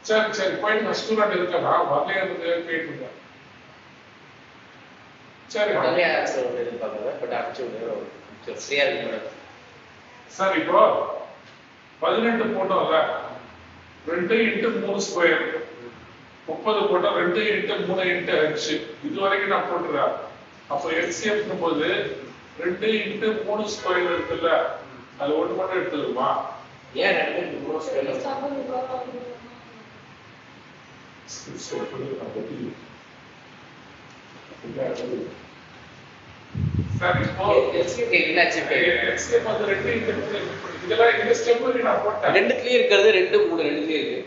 [SPEAKER 2] சரி சரி போயிட்டு நான் ஸ்டூடெண்ட் இருக்கலாம் வரலையாவது கேட்டு இருக்கேன் சரி
[SPEAKER 1] உடனே ஆன்சர் ஒன்று எதிர்பார்க்குறேன் பட் அனுப்பிச்சு விடுங்க ஃப்ரீயாக இருக்கு
[SPEAKER 2] சார் இப்போ 18 போட்டோம்ல 2 into 3 ஸ்கொயர் 30 போட்டா 2 into 3 into h இது வரைக்கும் நான் போட்டுறேன் அப்போ LCM போது 2 into 3 ஸ்கொயர் இருக்குல்ல அது ஒன்று மட்டும் எடுத்துருமா
[SPEAKER 1] ஏன் 2 3 ஸ்கொயர்
[SPEAKER 2] சார் இப்போ LCM வந்து 2 into 3 இதெல்லாம் இந்த ஸ்டெப் நான் போட்டேன்
[SPEAKER 1] ரெண்டுத்துலயும் இருக்கிறது 2 3 ரெண்டுலயும் இருக்கு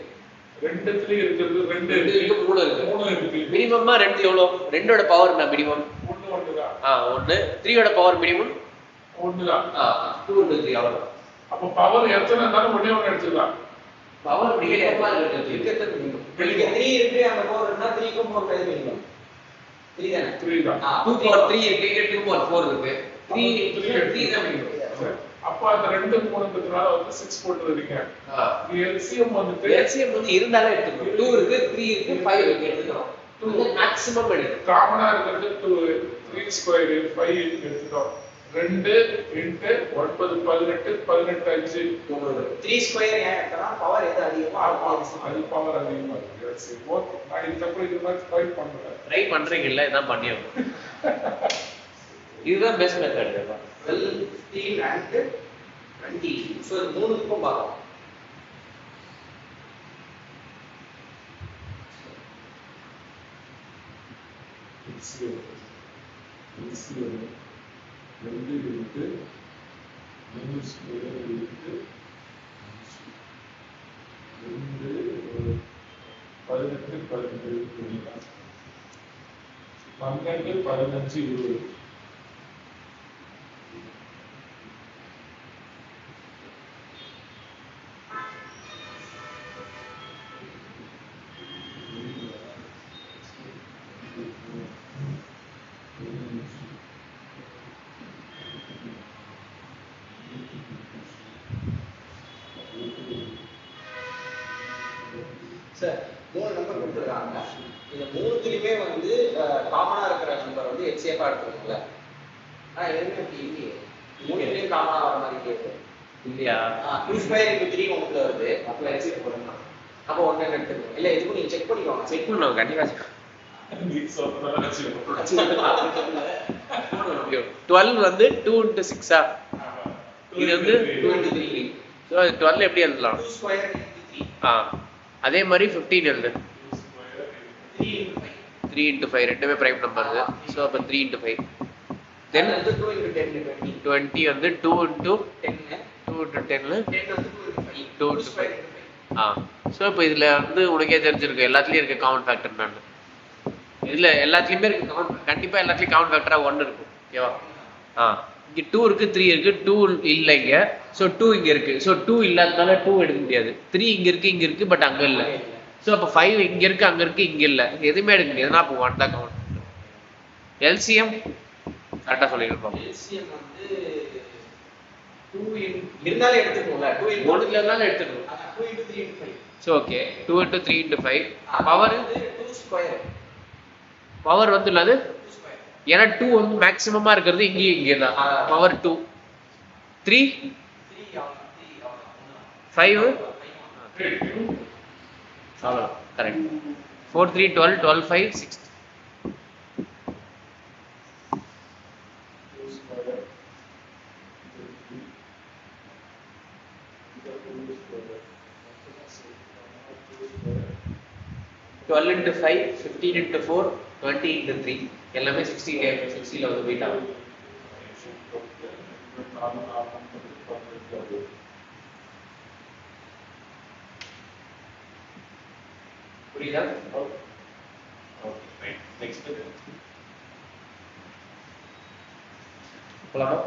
[SPEAKER 2] ரெண்டுத்துலயும் இருக்கிறது 2
[SPEAKER 1] 2 இருக்கு 3 இருக்கு
[SPEAKER 2] 3 இருக்கு
[SPEAKER 1] மினிமமா 2 எவ்வளோ 2 ஓட பவர் என்ன மினிமம்
[SPEAKER 2] 1 தான்
[SPEAKER 1] 1 3 ஓட பவர் மினிமம்
[SPEAKER 2] 1 தான்
[SPEAKER 1] 2 into 3 அவ்வளோ
[SPEAKER 2] அப்ப பவர் எத்தனை இருந்தாலும் ஒண்ணே ஒண்ணு எடுத்துக்கலாம்
[SPEAKER 1] பவர் மினிமமா இருக்கிறது
[SPEAKER 3] மினிமம் இங்க 3 இருக்கு அங்க 4 இருந்தா 3 க்கும் 4 க்கு மினிமம் 3 தானே
[SPEAKER 2] 3 தான்
[SPEAKER 1] 2 பவர் 3 இருக்கு இங்க 2 பவர் 4 இருக்கு 3 தான் மினிமம்
[SPEAKER 2] அப்ப அந்த 2 3ன்றதுனால வந்து 6 போட்டுறீங்க LCM வந்துட்டு
[SPEAKER 1] LCM வந்து இருந்தாலே எடுத்துக்கணும் 2 இருக்கு 3 இருக்கு 5 இருக்கு எடுத்துக்கணும் 2 மேக்ஸிமம் எடுக்கணும்
[SPEAKER 2] காமனா இருக்கிறது 3 ஸ்கொயர் 5 எடுத்துட்டோம் 2 into 9 18 18 5
[SPEAKER 3] 3 ஸ்கொயர் ஏன் எடுத்தா பவர் எது அதிகமா
[SPEAKER 2] அது பவர் அதிகமா இருக்கு LCM ஓகே நான் இதுக்கப்புறம் இது மாதிரி ட்ரை பண்றேன்
[SPEAKER 1] ட்ரை பண்றீங்கல்ல இதான் பண்ணியாகும் இதுதான் பெஸ்ட் மெத்தட்
[SPEAKER 3] 12 15 and 20 சோ இது மூணுக்கும் பார்க்கலாம்
[SPEAKER 2] LCM 2 into 3 square into 2 18 18 12 15 20
[SPEAKER 3] sir மூணு நம்பர் கொடுத்துருக்காங்க இந்த மூணுத்துலயுமே வந்து காமனா இருக்கிற நம்பர் வந்து HCF எடுத்துக்கோங்கள. எதுவுமே அப்படி இல்லையே. மூணுத்துலயும் காமனா வர மாதிரி கேட்கு
[SPEAKER 1] இல்லையா?
[SPEAKER 3] 2 ஸ்கொயர் இன்டு 3 உங்களுக்கு வருது. அப்போ HCF போடணும். அப்போ ஒண்ணு எடுத்துக்கணும். இல்ல எதுக்கும் நீங்க செக் பண்ணிக்கோங்க.
[SPEAKER 1] செக் பண்ணுவோம் கண்டிப்பா.
[SPEAKER 2] நீ சொல்றதெல்லாம் வச்சுக்கோ.
[SPEAKER 1] 12 வந்து 2 into 6 ஆ? இது வந்து
[SPEAKER 3] 2 into 3.
[SPEAKER 1] ஸோ 12 எப்படி எழுதலாம்?
[SPEAKER 3] 2 ஸ்கொயர் இன்டு 3.
[SPEAKER 1] அதே மாதிரி 15 எழுது.
[SPEAKER 3] 3 into 5.
[SPEAKER 1] 3 into 5 ரெண்டுமே பிரைம் நம்பர். ஸோ அப்போ 3 into 5. தென்
[SPEAKER 3] 2 into 10 20.
[SPEAKER 1] 20 வந்து 2 into
[SPEAKER 3] 10
[SPEAKER 1] 2 into 10
[SPEAKER 3] 10 வந்து 2 into 5.
[SPEAKER 1] 2 into 5. ஸோ இப்போ இதில் வந்து உனக்கே தெரிஞ்சிருக்கு எல்லாத்துலேயும் இருக்க காமன் ஃபேக்டர் நான். இதில் எல்லாத்துலேயுமே இருக்க காமன் கண்டிப்பாக எல்லாத்துலேயும் காமன் ஃபேக்டராக 1 இருக்கும். ஓகேவா? இங்கே 2 இருக்கு 3 இருக்கு 2 இல்லை இங்கே. ஸோ 2 இங்கே இருக்கு. ஸோ 2 இல்லாததால 2 எடுக்க முடியாது. 3 இங்கே இருக்கு பட் அங்கே இல்லை. ஸோ அப்போ 5 இங்கே இருக்கு அங்கே இருக்கு இங்கே இல்லை. எதுவுமே எடுக்க முடியாதுன்னா அப்போ 1 தான் கவுண்ட். எல்சிஎம் கரெக்டாக சொல்லியிருப்போம்.
[SPEAKER 3] எல்சிஎம் வந்து 2 இருந்தாலும் எடுத்துக்கோங்க. 2 into
[SPEAKER 1] 1 இல்லைனாலும் எடுத்துக்கணும்.
[SPEAKER 3] 2 into 3 into 5.
[SPEAKER 1] So okay 2 into 3 into 5. Power
[SPEAKER 3] வந்து 2 ஸ்கொயர்.
[SPEAKER 1] பவர் வந்து இல்லாது
[SPEAKER 3] 2 ஸ்கொயர்.
[SPEAKER 1] ஏன்னா 2 வந்து மேக்ஸிமமா இருக்கிறது இங்கே தான். பவர் 2 3
[SPEAKER 3] 3
[SPEAKER 1] 5 அவ்வளோ correct. 4 3 12 12 5 6. Twelve into 5 15 into 4 20 into 3 எல்லாமே 60ல வந்து பீட் ஆகும். புரியுதா? ஓகே நெக்ஸ்ட் போலாமா?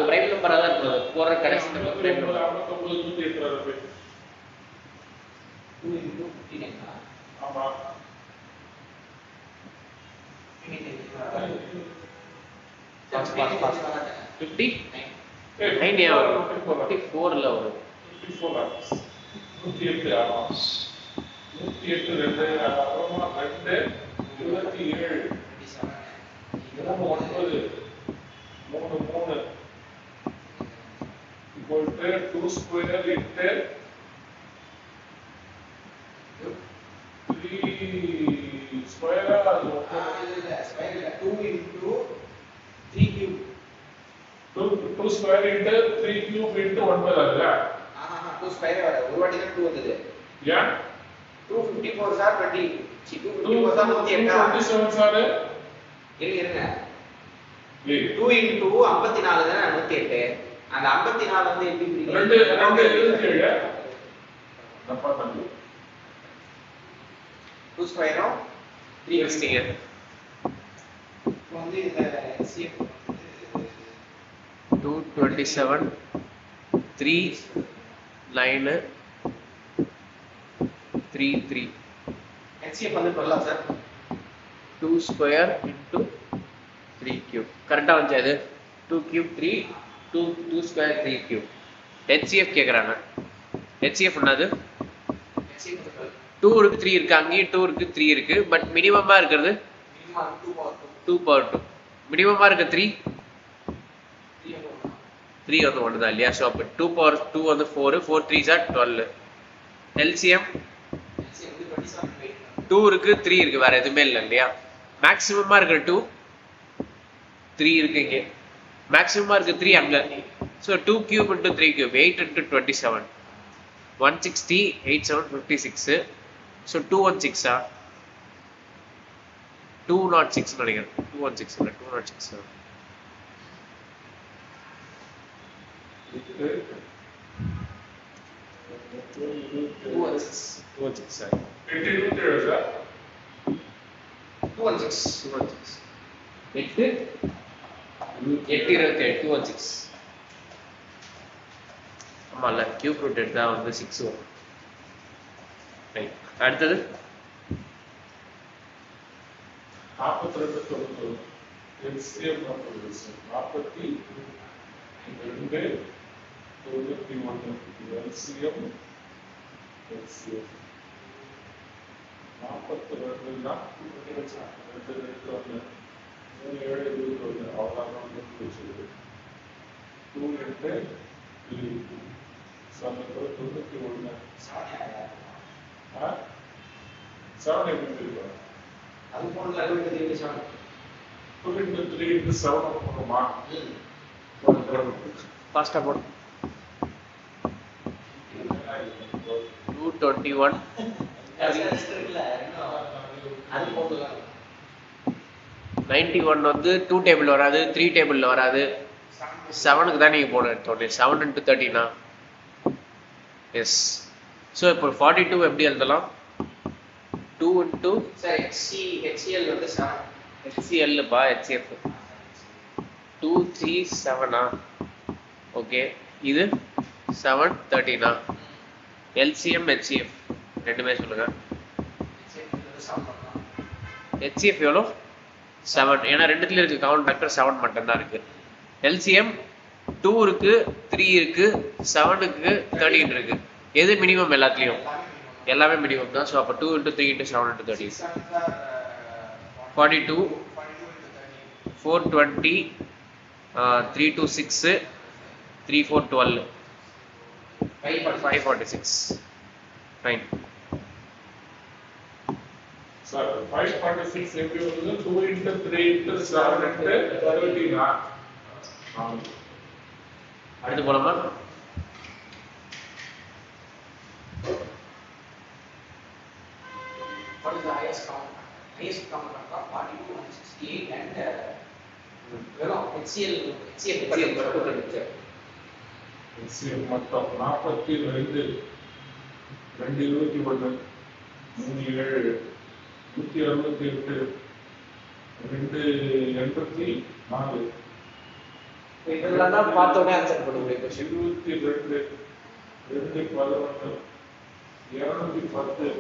[SPEAKER 1] பிரைம் நம்பரா தான் இருக்கும். போற கடைசி நம்பர் பிரைம் நம்பர்.
[SPEAKER 2] ஆமா
[SPEAKER 1] 50 9 வரும். 54ல வரும்.
[SPEAKER 2] 108 ஆமா 108 2 அப்புறமா 2 27 இதெல்லாம் 9 3 3 equal to 2 square into 3 square அது
[SPEAKER 3] 2 into 3 cube.
[SPEAKER 2] 2 square into 3 cube into 1 வரல.
[SPEAKER 3] 2 square வர ஒரு வாட்டி தான் 2 வந்தது.
[SPEAKER 2] ஏன்
[SPEAKER 3] 254 சார் 20 254 சார் 108
[SPEAKER 2] 27 சார்
[SPEAKER 3] இருங்க 2 into 54 தான 108. அந்த 54 வந்து எப்படி பிரிக்கிறீங்க?
[SPEAKER 2] 2 27 தப்பா பண்ணு
[SPEAKER 3] 2 ஸ்கொயரும்
[SPEAKER 1] 360
[SPEAKER 3] வந்து இந்த HCF
[SPEAKER 1] 227 3 9 3 3
[SPEAKER 3] HCF வந்து சொல்லலாம் சார்
[SPEAKER 1] 2 ஸ்கொயர் இன்டு 3 கியூப் கரெக்டாக வந்துச்சு. அது 2 கியூப் 3 2 ஸ்கொயர் 3 கியூப். ஹெச்சிஎஃப் கேட்குறாங்க. ஹெச்சிஎஃப் என்னது? 2 இருக்கு 3 இருக்கு. அங்கேயும் 2 இருக்கு 3 இருக்கு. பட் மினிமமாக இருக்கிறது 2 பவர் 2. மினிமமாக இருக்க 3 வந்து 1 தான் இல்லையா? ஸோ அப்போ 2 பவர் 2 வந்து 4 4 3 சார் 12. எல்சிஎம் 2 இருக்கு 3 இருக்கு வேற எதுவுமே இல்லை இல்லையா? மேக்ஸிமமாக இருக்கிற 2 3 இருக்கு இங்கே. மேக்ஸிமமாக இருக்க 3 அங்கே. So 2 cube into 3 cube 8 into 27 160 8 7 56. So 216 206 நினைக்கிறேன். 216 இல்லை 206 216
[SPEAKER 2] 227 சார்
[SPEAKER 3] 216
[SPEAKER 1] 8 8 27 216 ஆமால கியூப் ரூட் எடுத்தா வந்து 6 வரும் ரைட் அடுத்தது
[SPEAKER 2] 42 90 LCM 42 91 LCM 42 னா 2 அவ்வளோதான் வச்சுருக்கு 2 8 91 7 எப்படி இருக்கு
[SPEAKER 3] அது போல 27
[SPEAKER 2] 2 into 3 into 7 போடுமா
[SPEAKER 1] ஃபாஸ்டா போடு 221
[SPEAKER 3] அது போட்டுலாம்
[SPEAKER 1] 91 வந்து 2 டேபிள் வராது 3 டேபிள்ல வராது 7க்கு தான் நீங்க போட எடுத்தோடனே 7 into 13 எஸ் ஸோ இப்போ 42 எப்படி எழுதலாம் 2 into
[SPEAKER 3] சார் HCL வந்து 7
[SPEAKER 1] HCL பா HCF 2 3 7 ஓகே இது 7 13 LCM HCF ரெண்டுமே சொல்லுங்க HCF எவ்வளோ 7 ஏன்னா ரெண்டுத்துல இருக்கு கவுண்ட் ஃபேக்டர் 7 மட்டும் தான் இருக்கு LCM 2 இருக்கு 3 இருக்கு 7க்கு 13 இருக்கு எது மினிமம் எல்லாத்துலயும் எல்லாமே மினிமம் தான் ஸோ அப்போ 2 into 3 into 7 into 13 42 420 3 to 6 3 4 12 546 fine
[SPEAKER 2] sir 546 எப்படி வருது 2 into 3 into 7 into 13
[SPEAKER 1] அடுத்து போலாமா
[SPEAKER 3] What is the highest count? Highest count of 42, 168 and HCL
[SPEAKER 2] LCM மொத்தம் 42 221 37 168 284
[SPEAKER 3] இதெல்லாம் தான் பார்த்தோன்னே ஆன்சர் பண்ண முடியும் question
[SPEAKER 2] 22 211 210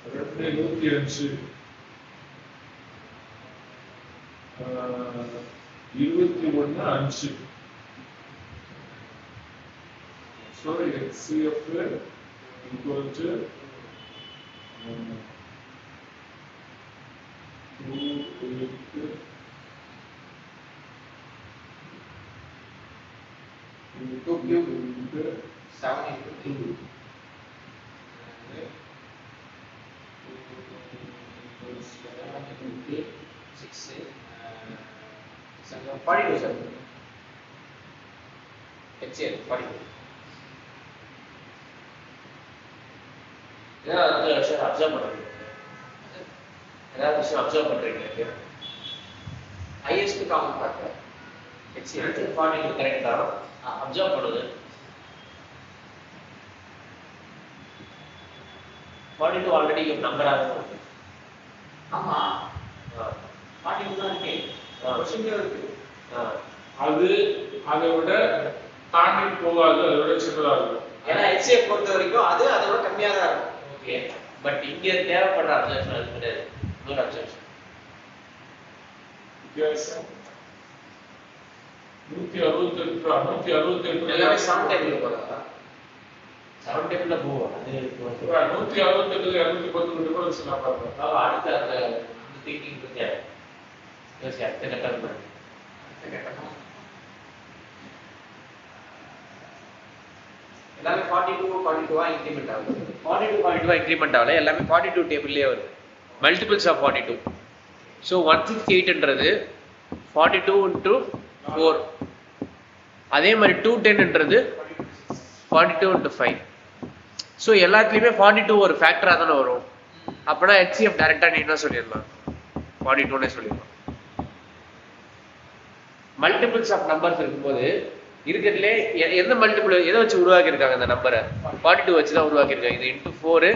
[SPEAKER 2] 205 21 5 so HCF equal to
[SPEAKER 3] 2 cube 7 into 3 42 sir. HCL 42.
[SPEAKER 1] ஏதாவது விஷயம் அப்சர்வ் பண்ணுறீங்க ஏதாவது விஷயம் அப்சர்வ் பண்ணுறீங்க
[SPEAKER 3] Highest count factor. HCL
[SPEAKER 1] 42 correct தான் அப்சர்வ் பண்ணுது 42 ஆல்ரெடி நம்பராக இருக்கு
[SPEAKER 3] ஆமா 42 தான் இருக்கு क्वेश्चन இருக்கு
[SPEAKER 2] அது அதை விட தாண்டி போகாது அதை விட சின்னதா இருக்கும்
[SPEAKER 3] ஏன்னா HCF பொறுத்த வரைக்கும் அது அதை விட கம்மியா தான் இருக்கும்
[SPEAKER 1] ஓகே பட் இங்க தேவைப்படுற அப்சர்வேஷன் அது கிடையாது இன்னொரு அப்சர்வேஷன்
[SPEAKER 2] வித்தியாசம் 168
[SPEAKER 3] எல்லாமே 7 டேபிள் போறதா
[SPEAKER 1] 7 டேபிள்ல போவோம் அது
[SPEAKER 2] 168 210 டிஃபரன்ஸ் நான் பார்த்தேன்
[SPEAKER 1] அடுத்த அந்த திங்கிங் பத்தி யோசி அடுத்த கட்டம் பண்ணு
[SPEAKER 3] எல்லாமே 42 இன்கிரிமெண்ட் ஆகுது
[SPEAKER 1] 42 இன்க்ரிமெண்ட் ஆகல எல்லாமே 42 டேபிள்லயே வருது மல்டிபிள்ஸ் ஆஃப் 42 ஸோ 168ன்றது 42 into 4 அதே மாதிரி 210ன்றது 42 into 5 ஸோ எல்லாத்துலேயுமே 42 ஒரு ஃபேக்டராக தானே வரும் அப்போனா HCF டைரெக்டாக நீ என்ன சொல்லிடலாம் 42னே சொல்லிடலாம் மல்டிபிள்ஸ் ஆஃப் நம்பர்ஸ் இருக்கும்போது இருக்கிறதுலே எந்த மல்டிபிள் எதை வச்சு உருவாக்கியிருக்காங்க அந்த நம்பரை 42 வச்சு தான் உருவாக்கியிருக்காங்க இது into 4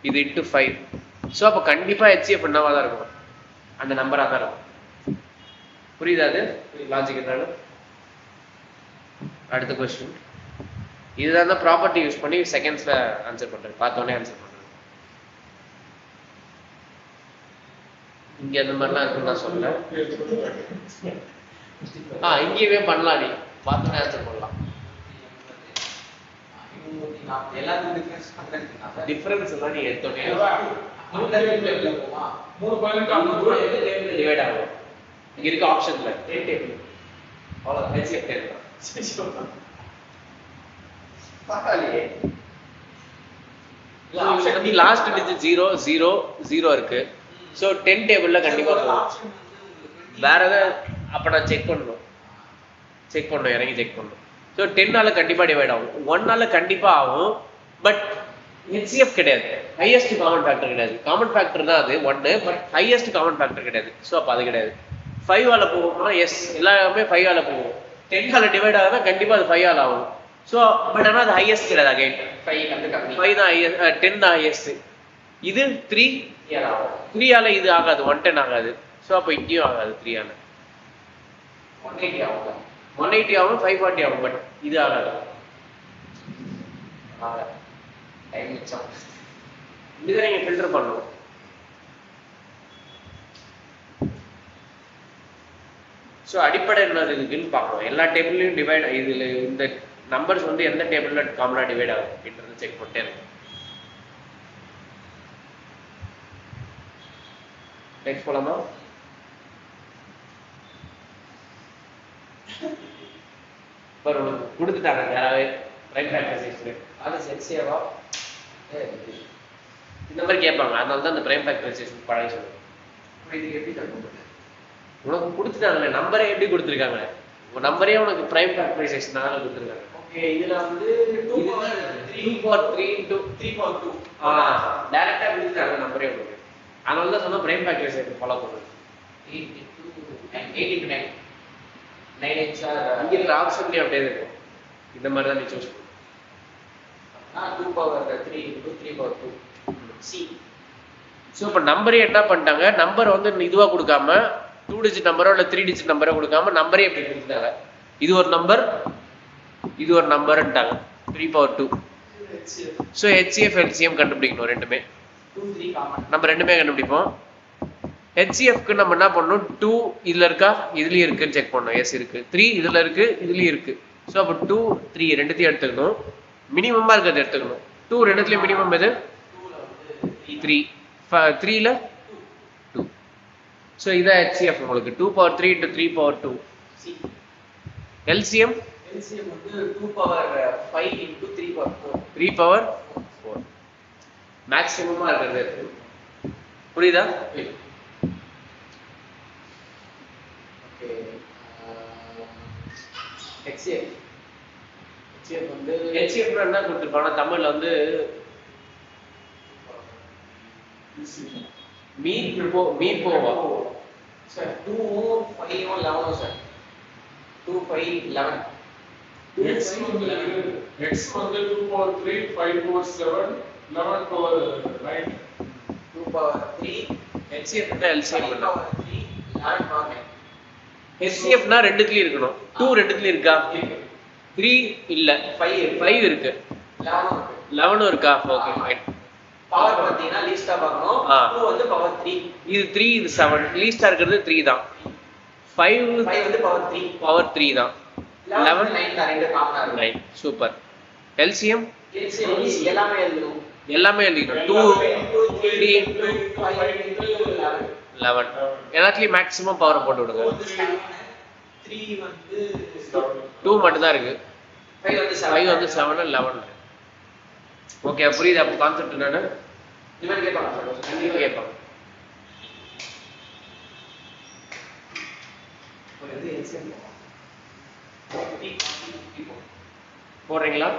[SPEAKER 1] இது into 5 ஸோ அப்போ கண்டிப்பாக HCF என்னவா தான் இருக்கும் அந்த நம்பரா தான் இருக்கும். புரியுதா அது லாஜிக் என்னன்னு? அடுத்த கொஸ்டின். இதுதான் தான் ப்ராப்பர்ட்டி யூஸ் பண்ணி செகண்ட்ஸ்ல ஆன்சர் பண்றேன். பார்த்தோன்னே ஆன்சர் பண்றேன். இங்க அந்த மாதிரிலாம் இருக்குன்னு நான் சொல்றேன். இங்கேயுமே பண்ணலாம், நீ பார்த்தோன்னே ஆன்சர் பண்ணலாம். டிஃபரன்ஸ் எல்லாம் நீ எடுத்தோன்னே டிவைட் ஆகும். இங்க இருக்க ஆப்ஷன்ல அவ்வளவு ஹெச்எஃப் தான். லாஸ்ட் டிஜிட் 0 0 0 இருக்கு. ஸோ 10 டேபிள்ல கண்டிப்பா போகும். வேற ஏதாவது அப்ப நான் செக் பண்ணணும், இறங்கி செக் பண்ணணும். ஸோ 10ஆல கண்டிப்பா டிவைட் ஆகும், 1ஆல கண்டிப்பா ஆகும். பட் ஹெச்சிஎஃப் கிடையாது, ஹையஸ்ட் காமன் ஃபேக்டர் கிடையாது. காமன் ஃபேக்டர் தான் அது 1, பட் ஹையஸ்ட் காமன் ஃபேக்டர் கிடையாது. ஸோ அப்போ அது கிடையாது. 5ஆல போகும்னா எஸ், எல்லாமே 5ஆல போகும். 10ஆல டிவைட் ஆகுதுன்னா கண்டிப்பா அது 5ஆல ஆகும். ஸோ பட் ஆனால் அது ஹையஸ்ட் கிடையாது. அகைன் 5 தான் ஹையஸ்ட், 10 தான் ஹையஸ்ட். இது 3ஆல இது ஆகாது, 110 ஆகாது. ஸோ அப்போ இங்கேயும் ஆகாது. 3ஆல 180 ஆகும், 540 ஆகும். பட் இது ஆகாது. இதுதான் நீங்க ஃபில்டர் பண்ணணும். ஸோ அடிப்படை என்ன இருக்குன்னு பார்க்கணும். எல்லா டேபிள்லையும் டிவைட், இதுல இந்த நம்பர்ஸ் வந்து எந்த டேபிள்ல காமனா டிவைட் ஆகும் அப்படின்றத செக் பண்ணிட்டே இருக்கு. நெக்ஸ்ட் போலாமா? ஒரு கொடுத்துட்டாங்க யாராவது ரைட் ஃபேக்டரைசேஷன், அது செக்ஸேவா இந்த மாதிரி கேட்பாங்க. அதனால தான் இந்த பிரைம் ஃபேக்டரைசேஷன் பழகி சொல்லுங்க. இதுக்கு எப்படி தரணும்? உனக்கு கொடுத்துட்டாங்களே, நம்பரே எப்படி கொடுத்துருக்காங்க? உங்க நம்பரே உனக்கு பிரைம் ஃபேக்டரைசேஷன் தான் கொடுத்துருக்காங்க. ஓகே, இதுல வந்து 2/3 into 3/2 டைரக்டா கொடுத்துட்டாங்க நம்பரே உங்களுக்கு. அதனால தான் சொன்னா பிரைம் ஃபேக்டரைசேஷன் ஃபாலோ பண்ணுங்க. 8 into 9 இங்க இருக்கிற ஆப்ஷன்லயே அப்படியே இருக்கும். இந்த மாதிரி தான் நீ சூஸ் பண்ணு. 2/3 into 3/2 சி. ஸோ இப்போ நம்பரே என்ன பண்ணிட்டாங்க, நம்பர் வந்து இதுவா கொடுக்காம 2 டிஜிட் நம்பரோ இல்லை 3 டிஜிட் நம்பரோ கொடுக்காம நம்பரே எப்படி கொடுத்துட்டாங்க. இது ஒரு நம்பர், இது ஒரு நம்பர்ன்ட்டாங்க. 3/2. ஸோ ஹெச்சிஎஃப் எல்சிஎம் கண்டுபிடிக்கணும் ரெண்டுமே. நம்ம ரெண்டுமே கண்டுபிடிப்போம். ஹெச்சிஎஃப்க்கு நம்ம என்ன பண்ணணும், 2 இதுல இருக்கா, இதுலயும் இருக்குன்னு செக் பண்ணணும். எஸ் இருக்கு. 3 இதுல இருக்கு, இதுலயும் இருக்கு. ஸோ அப்போ 2 3 ரெண்டுத்தையும் எடுத்துக்கணும். மினிமமா இருக்கிறது எடுத்துக்கணும். 2 ரெண்டுத்துலயும் மினிமம் எது? 3. 3ல 2. ஸோ இதான் ஹெச்சிஎஃப் உங்களுக்கு. 2/3 into 3/2. எல்சிஎம் வந்து 2/5 into 3/4. 3/4 மேக்ஸிமமா இருக்கிறது. புரியுதா? HCF என்ன கொடுத்துருப்பாங்க தமிழ்ல வந்து மீ போவா சார். 2 5 11 சார். 2 5 11.
[SPEAKER 2] x வந்து 2/3 5/7 11/9.
[SPEAKER 1] 2/3 HCF னா LCM என்ன? 11/9. HCF னா ரெண்டுத்துலயும் இருக்கணும். 2 ரெண்டுத்துலயும் இருக்கா? 3 இல்ல, 5 இருக்கு. 11 இருக்கா? Okay fine. பவர் பாத்தீங்கன்னா லீஸ்டா பார்க்கணும். 2 வந்து பவர் 3. இது 3, இது 7. லீஸ்டா இருக்குது 3 தான். 5 வந்து பவர் 3 தான். 11 9 தான், ரெண்டு காமனா இருக்கு. 9 சூப்பர். LCM எல்லாமே எழுதணும். 2 3 11 எல்லாத்துலயும் மேக்ஸிமம் பவர் போட்டு விடுங்க. 3 வந்து 2 மட்டும் தான் இருக்கு. 5 வந்து 7 11. ஓகே புரியுது. அப்போ கான்செப்ட் என்னன்னு இவன் கேட்பாங்க, கண்டிப்பா கேட்பாங்க. போடுறீங்களா?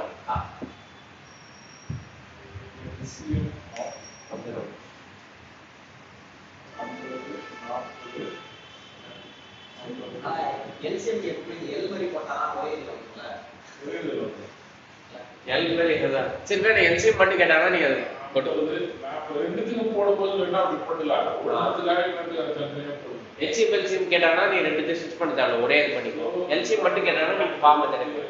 [SPEAKER 1] எல்சிஎம் எப்படி எல் மாதிரி போட்டானா ஒரே இல்ல எல் மாதிரி இதுதான். சரி வேணா எல்சிஎம் பண்ணி கேட்டாங்கன்னா நீங்க
[SPEAKER 2] ரெண்டுத்துக்கும் போடும்போது வேணா அப்படி பண்ணலாம். ஒண்ணுத்துக்காக இன்னொரு தனியா போடணும்.
[SPEAKER 1] HCF LCM கேட்டாங்கன்னா நீ ரெண்டுத்தையும் ஸ்விட்ச் பண்ண தேவை, ஒரே இது பண்ணிக்கோ. LCM மட்டும் கேட்டாங்கன்னா நீ ஃபார்மை தெரியும்.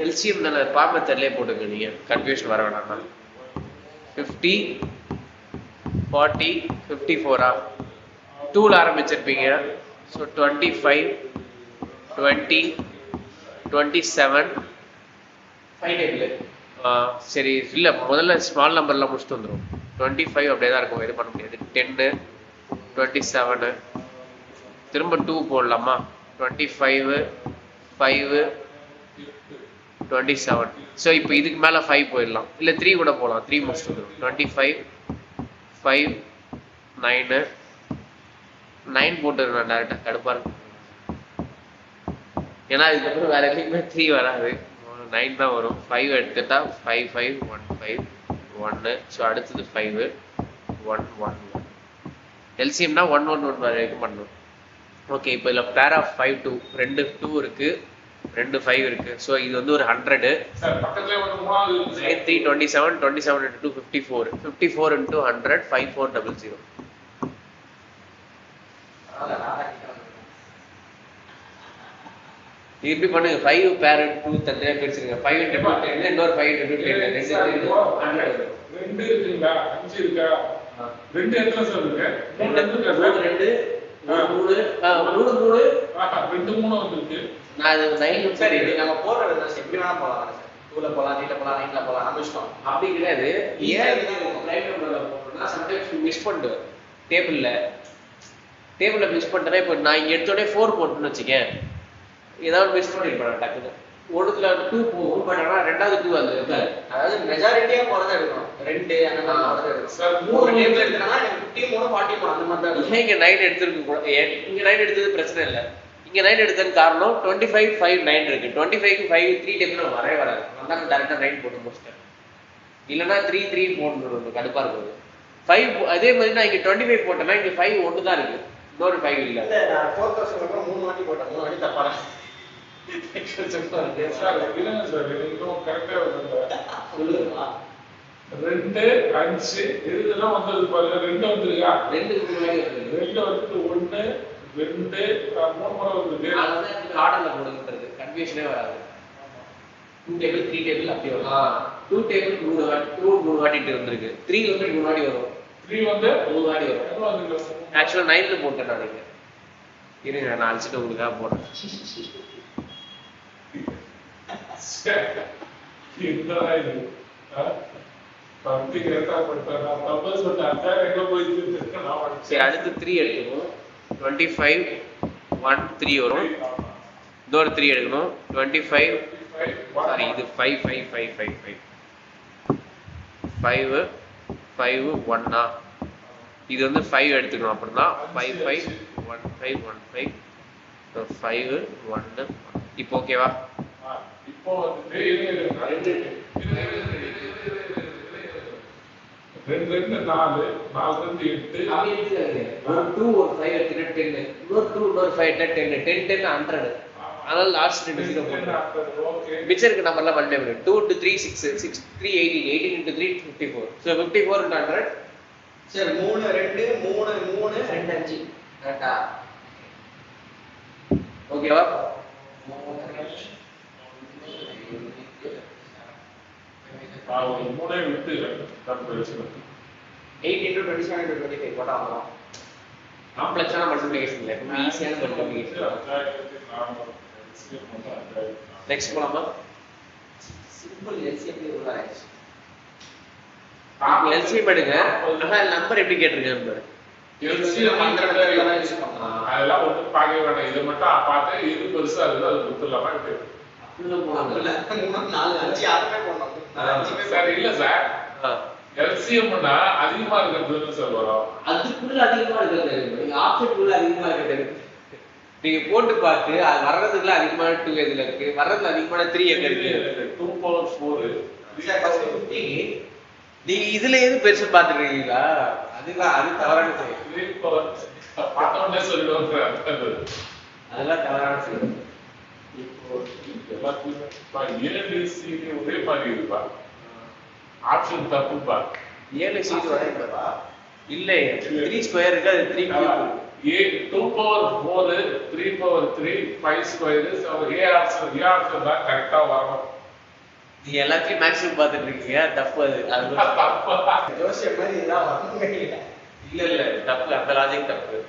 [SPEAKER 1] LCM ஃபார்மை தெரியலே போட்டுங்க, நீங்க கன்ஃபியூஷன் வர வேணாம். 50 40 54 2ல ஆரம்பிச்சிருப்பீங்க. So 25 20 27 5 table. சரி இல்லை, முதல்ல ஸ்மால் நம்பர்லாம் முடிச்சுட்டு வந்துடும். 25 அப்படியே தான் இருக்கும், எது பண்ண முடியாது. 10 27 திரும்ப 2 போடலாமா? 25 5 27. ஸோ இப்போ இதுக்கு மேலே 5 போயிடலாம், இல்லை 3 கூட போகலாம். 3 முடிச்சுட்டு வந்துடும். 25 5 9 9 போட்டுருவேன் டேரெக்டாக, கடுப்பாக இருக்கும். ஏன்னா இதுக்கப்புறம் வேற எதுவுமே 3 வராது, 9 தான் வரும். 5 எடுத்துட்டா 5 5 1 5 1. ஸோ அடுத்தது 5 1 1 1. எல்சிஎம்னா 1 1 1 வரைக்கும் பண்ணணும். ஓகே, இப்போ இதில் பேர் ஆஃப் 5 2 2 2 இருக்கு, 2 5 இருக்கு. ஸோ இது வந்து ஒரு 100. 3 27 27 into 2 54 54 into 100 5400. இது இப்படி பண்ணுங்க. 5 பேர் 2 தனியா பிரிச்சிருங்க. 5 into 2 10, இன்னொரு 5 into 2 10.
[SPEAKER 2] 2 இருக்குங்களா? 5 இருக்கா? 2 எத்தனை சார் இருக்கு?
[SPEAKER 1] 2 3
[SPEAKER 2] வந்துருக்கு.
[SPEAKER 1] நான் அது 9
[SPEAKER 3] சரி, நம்ம போறது எப்படி வேணா போலாம் சார். 2ல போலாம், 3ல போலாம், 9ல போலாம், நம்ம இஷ்டம்.
[SPEAKER 1] அப்படி கிடையாது. ஏன் லைட் நம்பர்ல போறோம்னா சம்டைம்ஸ் மிஸ் பண்ணிடுவேன். டேபிள்ல மிஸ் பண்ணிட்டேன்னா, இப்போ நான் இங்க எடுத்தோடனே 4 போட்டுன்னு வச்சுக்கேன், ஏதாவது மிஸ் பண்ணிருப்பேன் டக்குன்னு. ஒன்றுல 2 போகும், பட் ஆனால் ரெண்டாவது 2 அது இருக்காது.
[SPEAKER 3] அதாவது மெஜாரிட்டியா போறதா எடுக்கணும். 2 அந்த மாதிரி போறதா எடுக்கணும் சார். 3 டேபிள் எடுத்தனா 53 43 அந்த மாதிரி தான்.
[SPEAKER 1] ஏன் இங்க 9 எடுத்துருக்கு கூட? இங்க 9 எடுத்தது பிரச்சனை இல்லை. இங்க 9 எடுத்ததுக்கு காரணம் 25 5 9 இருக்கு. 25 க்கு 5 3 டேபிள் வரவே வராது. வந்தா டைரக்டா 9 போட்டு முடிச்சிட்டேன். இல்லனா 3 3 போடணும், கடுப்பா இருக்கும். 5 அதே மாதிரி நான் இங்க 25 போட்டேன்னா இங்க 5 ஒன்று தான் இருக்கு, இன்னொரு 5 இல்ல.
[SPEAKER 3] இல்ல நான் 4000 அப்புறம் 3 வாட்டி போட்டேன், 3 வாட்டி தப்பா
[SPEAKER 2] சார் இல்லைங்க சார், இன்னும் கரெக்டா வருது.
[SPEAKER 3] சொல்லுங்க.
[SPEAKER 2] 2 5 இதெல்லாம் வந்தது பாருங்க, 2 வந்துருக்கா,
[SPEAKER 1] 2க்கு முன்னாடி வருது.
[SPEAKER 2] 2 வந்து 1 2 3 முறை வருது.
[SPEAKER 1] அதான் இதுக்கு ஆர்டர்ல போடுறது, கன்ஃபியூஷனே வராது. 2 டேபிள் 3 டேபிள் அப்படி வரும். 2 டேபிள் 3 வாட்டிட்டு வந்திருக்கு. 3 வந்து 3 வாட்டி வரும்.
[SPEAKER 2] 3 வந்து
[SPEAKER 1] 3 வாட்டி வரும். ஆக்சுவலா 9ல போட்டேன் நான். நீங்க இருங்க, நான் அழிச்சிட்டு உங்களுக்காக போடுறேன்.
[SPEAKER 2] என்னடா இது? சம்திங் கரெக்டா பண்ணிட்டேன். நான் தப்பா சொன்னேன். அதான் எங்க போயிட்டு
[SPEAKER 1] சரி, அடுத்து 3 எடுக்கணும். 25 1 3 வரும். இன்னொரு 3 எடுக்கணும். 25 சாரி, இது 5 5 5 5 5 5 5 1 இது வந்து 5 எடுத்துக்கணும். அப்படின்னா 5 5 1 5 1 5 5 1. இப்போ ஓகேவா?
[SPEAKER 2] இப்போ வந்து 2 2 4 4 2 8
[SPEAKER 1] அப்படி எடுத்துக்காதீங்க. ஒரு 2 ஒரு 5 எடுத்துட்டு 10, இன்னொரு 2 இன்னொரு 5 10 10 10 100. அதனால லாஸ்ட் 2 0 போடுறேன்.
[SPEAKER 2] ஓகே.
[SPEAKER 1] மிச்சம் இருக்க நம்பர்லாம் மல்டிப்ளை பண்ணு. 2 into 3 6 6 3 18 18 into 3 54. So 54 into 100.
[SPEAKER 3] சரி 3 2 3 3 2 5 கரெக்ட்டா?
[SPEAKER 1] ஓகேவா?
[SPEAKER 2] ஒரு 3 விட்டு கம்பேரிசன்
[SPEAKER 3] 8 into 27 into 25 போட்டா வரும்.
[SPEAKER 1] காம்ப்ளெக்ஸான மல்டிப்ளிகேஷன் இல்ல, ரொம்ப ஈஸியான மல்டிப்ளிகேஷன். நெக்ஸ்ட் போலாமா?
[SPEAKER 3] சிம்பிள் எல்சிஎம் ரூலாயிச்சு.
[SPEAKER 1] எல்சிஎம் எடுங்க. ஆனா நம்பர் எப்படி கேட்டிருக்கேன் பாரு.
[SPEAKER 2] எல்சிஎம் அதெல்லாம் ஒன்றும் பார்க்க வேண்டாம். இதை மட்டும் பார்த்து எது பெருசா இருக்குது அது கொடுத்துடலாமா?
[SPEAKER 1] உள்ள போனாங்கல்ல
[SPEAKER 3] 3 4 5 6 போடணும்.
[SPEAKER 2] சார் இல்ல சார், எல்சிஎம்னா அதிகமா இருக்கிறது சார் வரும்.
[SPEAKER 1] அதுக்குள்ள அதிகமா இருக்கிறது, நீங்க ஆப்ஷனுக்குள்ள அதிகமா இருக்கிறது நீங்க போட்டு பார்த்து அது வர்றதுக்குள்ள அதிகமான 2 எதுல இருக்கு, வர்றதுல அதிகமான 3 எங்க இருக்கு.
[SPEAKER 2] 2 பவர் 4
[SPEAKER 1] சார் ஃபர்ஸ்ட் 50 நீங்க இதுல எது பெருசு பாத்துறீங்களா? அதுதான் அது தவறான செயல்.
[SPEAKER 2] 3 பவர் பார்த்தோன்னே சொல்லிடுவாங்க.
[SPEAKER 1] அதெல்லாம் தவறான செயல்.
[SPEAKER 2] இப்போ எல்லாத்துலயும் ஏபிசிடி ஒரே மாதிரி இருப்பா, ஆப்ஷன் தப்புப்பா.
[SPEAKER 1] 7 சீட் வரேன்பா இல்ல, 3 ஸ்கொயர் இருக்கு, அது 3 cube.
[SPEAKER 2] A 2 power 4 3 power 3 5 square. A option தான் கரெக்டா வரணும்.
[SPEAKER 1] நீங்க எல்லாத்தையும் மேக்ஸிமம் பார்த்துட்டு இருக்கீங்க, தப்பு அது. அது
[SPEAKER 3] ஜோசியம் மாதிரி இதெல்லாம் வரணுமே இல்லை.
[SPEAKER 1] இல்ல தப்பு, அந்த லாஜிக் தப்பு.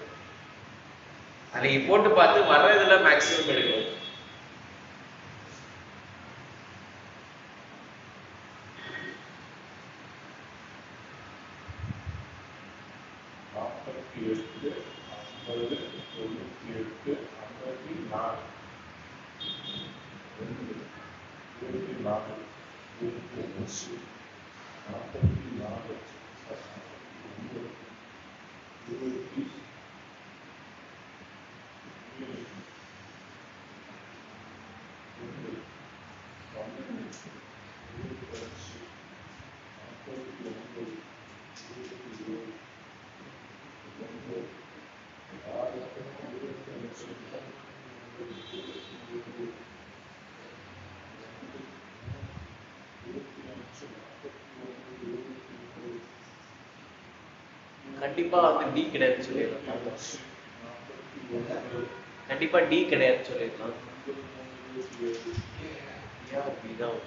[SPEAKER 1] அன்னைக்கு போட்டு பார்த்து வர்றதுல மேக்ஸிமம் எடுக்கணும். கண்டிப்பா வந்து டி கிடையாதுன்னு சொல்லிடலாம். கண்டிப்பா டி கிடையாதுன்னு சொல்லிடலாம். அப்படிதான்